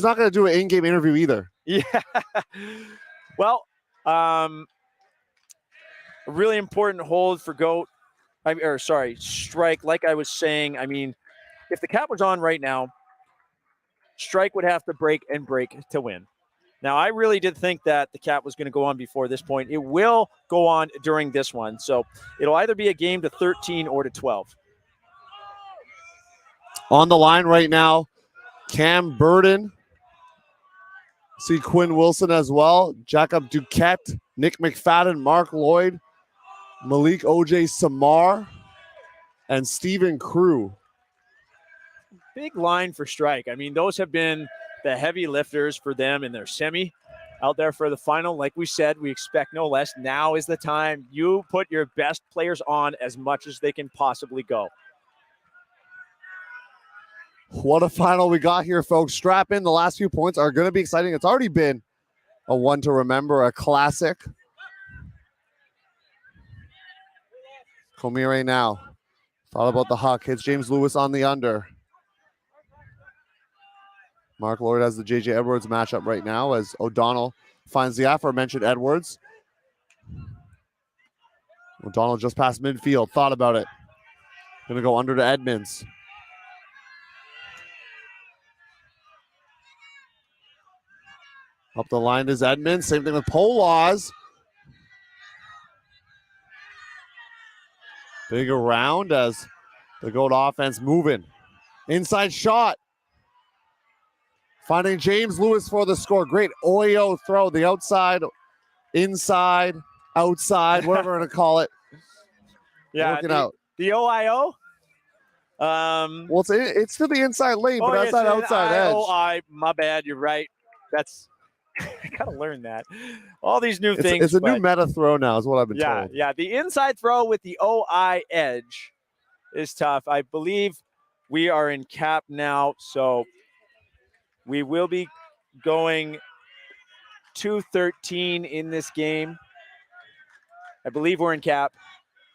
not going to do an in-game interview either. Yeah. Well, a really important hold for Goat. Strike. Like I was saying, I mean, if the Cap was on right now, Strike would have to break to win. Now, I really did think that the Cap was going to go on before this point. It will go on during this one. So it'll either be a game to 13 or to 12. On the line right now, Cam Burden. See Quinn Wilson as well. Jacob Duquette, Nick McFadden, Mark Lloyd, Malik O.J. Samar, and Stephen Crew. Big line for Strike. I mean, those have been the heavy lifters for them in their semi out there for the final. Like we said, we expect no less. Now is the time. You put your best players on as much as they can possibly go. What a final we got here, folks. Strap in. The last few points are going to be exciting. It's already been a one to remember, a classic. Comire now. Thought about the huck. Hits James Lewis on the under. Mark Lloyd has the J.J. Edwards matchup right now as O'Donnell finds the aforementioned Edwards. O'Donnell just past midfield. Thought about it. Going to go under to Edmonds. Up the line is Edmonds. Same thing with Polaz. Big around as the Goat offense moving. Inside shot. Finding James Lewis for the score. Great Oyo throw. The outside, inside, outside, whatever we're going to call it. Yeah, working out. The OIO? Well, it's to the inside lane, but that's not outside edge. My bad. You're right. That's I gotta learn that. All these new things. It's a new meta throw now, is what I've been told. Yeah. The inside throw with the OI edge is tough. I believe we are in Cap now, so we will be going 2-13 in this game. I believe we're in Cap.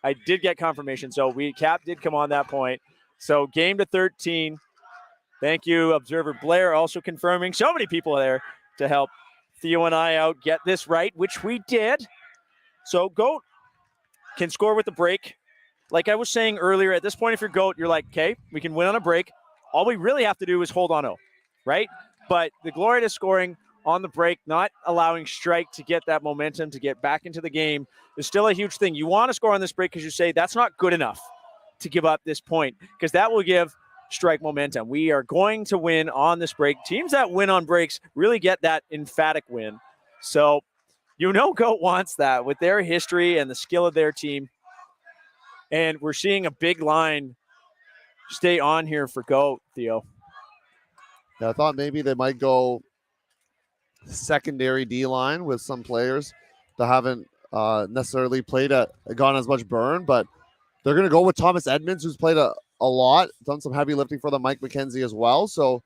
I did get confirmation, so Cap did come on that point. So game to 13. Thank you, Observer Blair, also confirming. So many people there to help Theo and I out get this right, which we did. So Goat can score with the break. Like I was saying earlier, at this point, if you're Goat, you're like, okay, we can win on a break. All we really have to do is hold on 0, right? But the glory to scoring on the break, not allowing Strike to get that momentum, to get back into the game, is still a huge thing. You want to score on this break because you say that's not good enough to give up this point, because that will give Strike momentum. We are going to win on this break. Teams that win on breaks really get that emphatic win. So, Goat wants that with their history and the skill of their team. And we're seeing a big line stay on here for Goat, Theo. Yeah, I thought maybe they might go secondary D-line with some players that haven't necessarily gone as much burn, but they're going to go with Thomas Edmonds, who's played a lot, done some heavy lifting for them, Mike McKenzie as well. So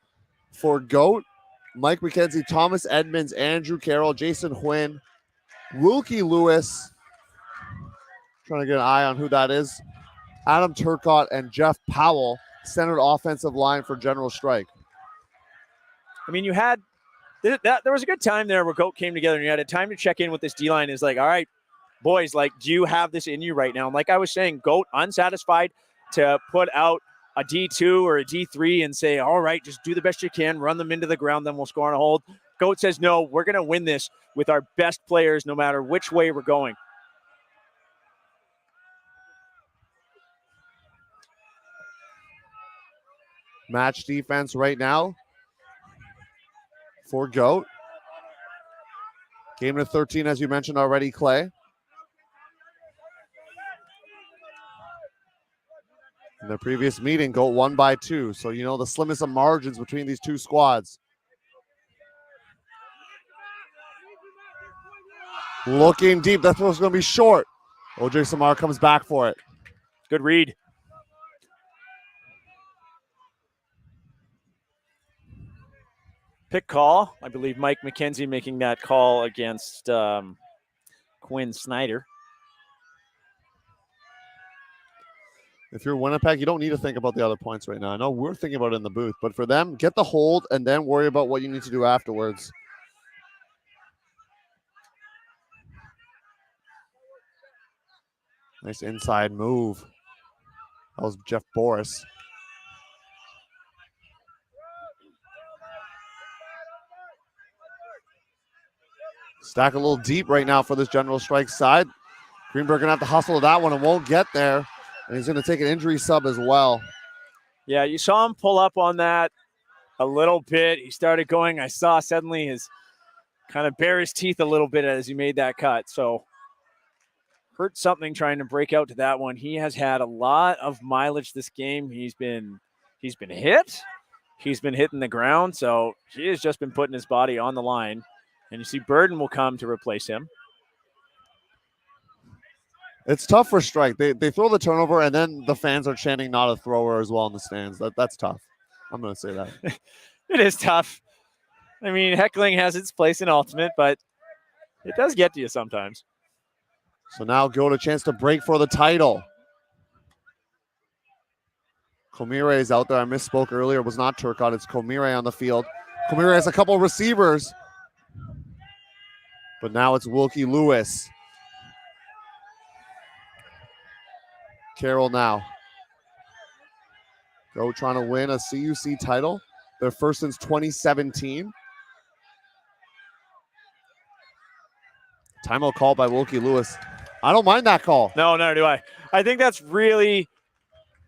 for Goat, Mike McKenzie, Thomas Edmonds, Andrew Carroll, Jason Huynh, Wilkie Lewis, trying to get an eye on who that is, Adam Turcotte, and Jeff Powell, centered offensive line for General Strike. I mean, there was a good time there where Goat came together and you had a time to check in with this D-line. Is like, all right, boys, like, do you have this in you right now? And like I was saying, Goat unsatisfied to put out a D2 or a D3 and say, all right, just do the best you can, run them into the ground, then we'll score on a hold. Goat says, no, we're going to win this with our best players no matter which way we're going. Match defense right now for Goat. Game to 13, as you mentioned already, Clay. In the previous meeting, Goat won by 2. So you know the slimmest of margins between these two squads. Looking deep. That throw's going to be short. OJ Samar comes back for it. Good read. Pick call. I believe Mike McKenzie making that call against Quinn Snyder. If you're Winnipeg, you don't need to think about the other points right now. I know we're thinking about it in the booth, but for them, get the hold and then worry about what you need to do afterwards. Nice inside move. That was Jeff Boris. Stack a little deep right now for this General Strike side. Greenberg gonna have to hustle to that one and won't get there. And he's gonna take an injury sub as well. Yeah, you saw him pull up on that a little bit. He started going. I saw suddenly his kind of bare his teeth a little bit as he made that cut. So hurt something trying to break out to that one. He has had a lot of mileage this game. He's been hit. He's been hitting the ground. So he has just been putting his body on the line. And you see Burden will come to replace him. It's tough for Strike. They throw the turnover, and then the fans are chanting not a thrower as well in the stands. That's tough. I'm going to say that. It is tough. I mean, heckling has its place in Ultimate, but it does get to you sometimes. So now Goat a chance to break for the title. Komire is out there. I misspoke earlier. It was not Turcotte. It's Komire on the field. Komire has a couple receivers. But now it's Wilkie Lewis. Carroll now. Goat trying to win a CUC title. Their first since 2017. Timeout call by Wilkie Lewis. I don't mind that call. No, neither do I. I think that's really,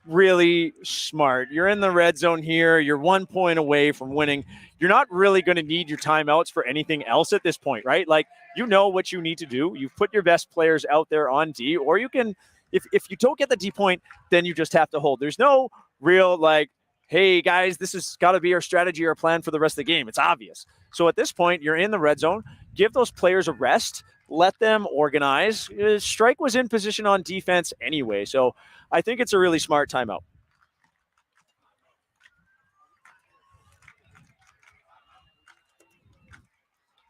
really smart. You're in the red zone here. You're 1 point away from winning. You're not really going to need your timeouts for anything else at this point, right? Like, you know what you need to do. You've put your best players out there on D, or you can, if you don't get the D point, then you just have to hold. There's no real like, hey guys, this has got to be our strategy or plan for the rest of the game. It's obvious. So at this point, you're in the red zone. Give those players a rest. Let them organize. Strike was in position on defense anyway, so I think it's a really smart timeout.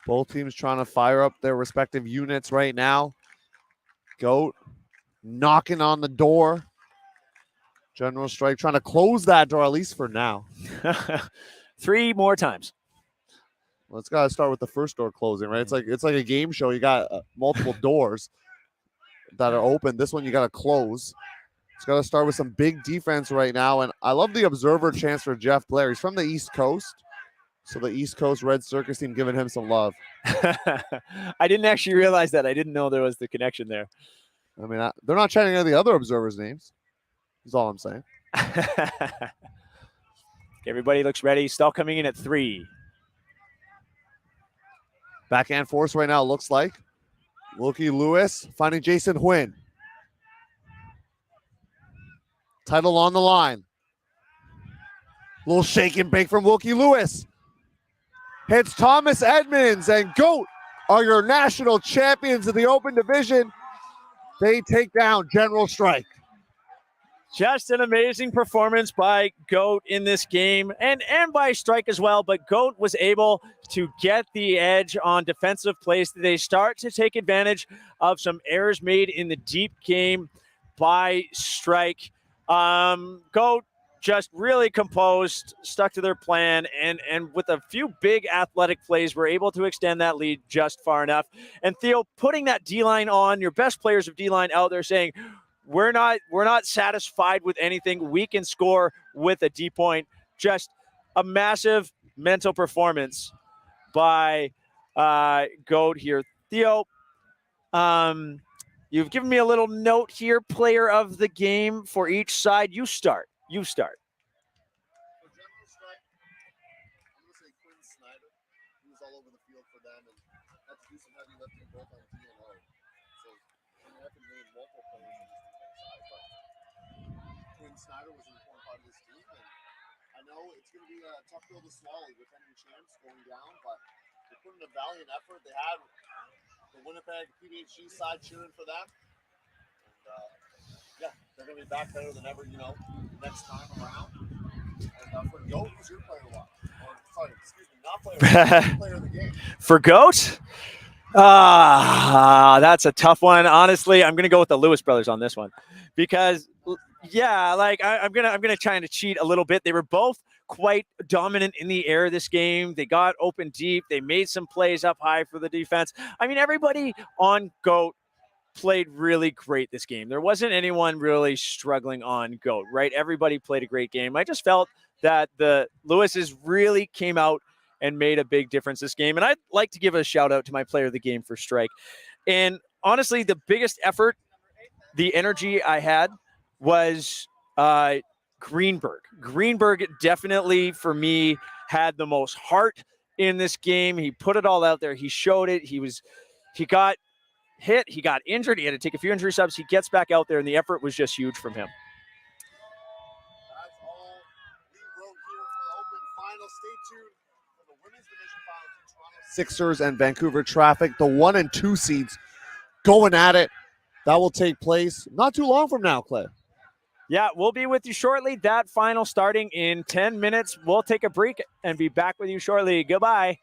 Both teams trying to fire up their respective units right now. Goat knocking on the door. General Strike trying to close that door, at least for now. 3 more times. Well, it's got to start with the first door closing, right? It's like a game show. You got multiple doors that are open. This one you got to close. It's got to start with some big defense right now. And I love the observer chance for Jeff Blair. He's from the East Coast. So the East Coast Red Circus team giving him some love. I didn't actually realize that. I didn't know there was the connection there. I mean, they're not chanting any of the other observers' names. That's all I'm saying. Everybody looks ready. Stall coming in at 3. Backhand force right now looks like. Wilkie Lewis finding Jason Huynh. Title on the line. Little shake and bake from Wilkie Lewis. Hits Thomas Edmonds, and Goat are your national champions of the Open Division. They take down General Strike. Just an amazing performance by Goat in this game and by Strike as well. But Goat was able to get the edge on defensive plays. They start to take advantage of some errors made in the deep game by Strike. Goat just really composed, stuck to their plan, and with a few big athletic plays, were able to extend that lead just far enough. And Theo, putting that D-line on, your best players of D-line out there saying, we're not satisfied with anything. We can score with a D point. Just a massive mental performance by Goat here. Theo, you've given me a little note here, player of the game for each side. You start. Quinn Snyder was an important part of this team. And I know it's going to be a tough pill to swallow, defending champs going down, but they put in a valiant effort. They had the Winnipeg PBHG side cheering for them. And yeah, they're going to be back better than ever, next time around. And for Goat, who's your player one? Or, sorry, excuse me, not player one, player of the game. For Goat? That's a tough one. Honestly, I'm gonna go with the Lewis brothers on this one because, yeah, like I'm gonna try to cheat a little bit. They were both quite dominant in the air this game. They got open deep. They made some plays up high for the defense. I mean, everybody on Goat played really great this game. There wasn't anyone really struggling on Goat, right? Everybody played a great game. I just felt that the Lewises really came out and made a big difference this game. And I'd like to give a shout out to my player of the game for Strike. And honestly, the biggest effort, the energy I had was Greenberg. Greenberg definitely, for me, had the most heart in this game. He put it all out there. He showed it. He got hit. He got injured. He had to take a few injury subs. He gets back out there, and the effort was just huge from him. That's all we wrote here for the Open Final. Stay tuned. Women's division final, Toronto Sixers and Vancouver Traffic, the 1 and 2 seeds going at it. That will take place not too long from now, Clay. Yeah, we'll be with you shortly. That final starting in 10 minutes. We'll take a break and be back with you shortly. Goodbye.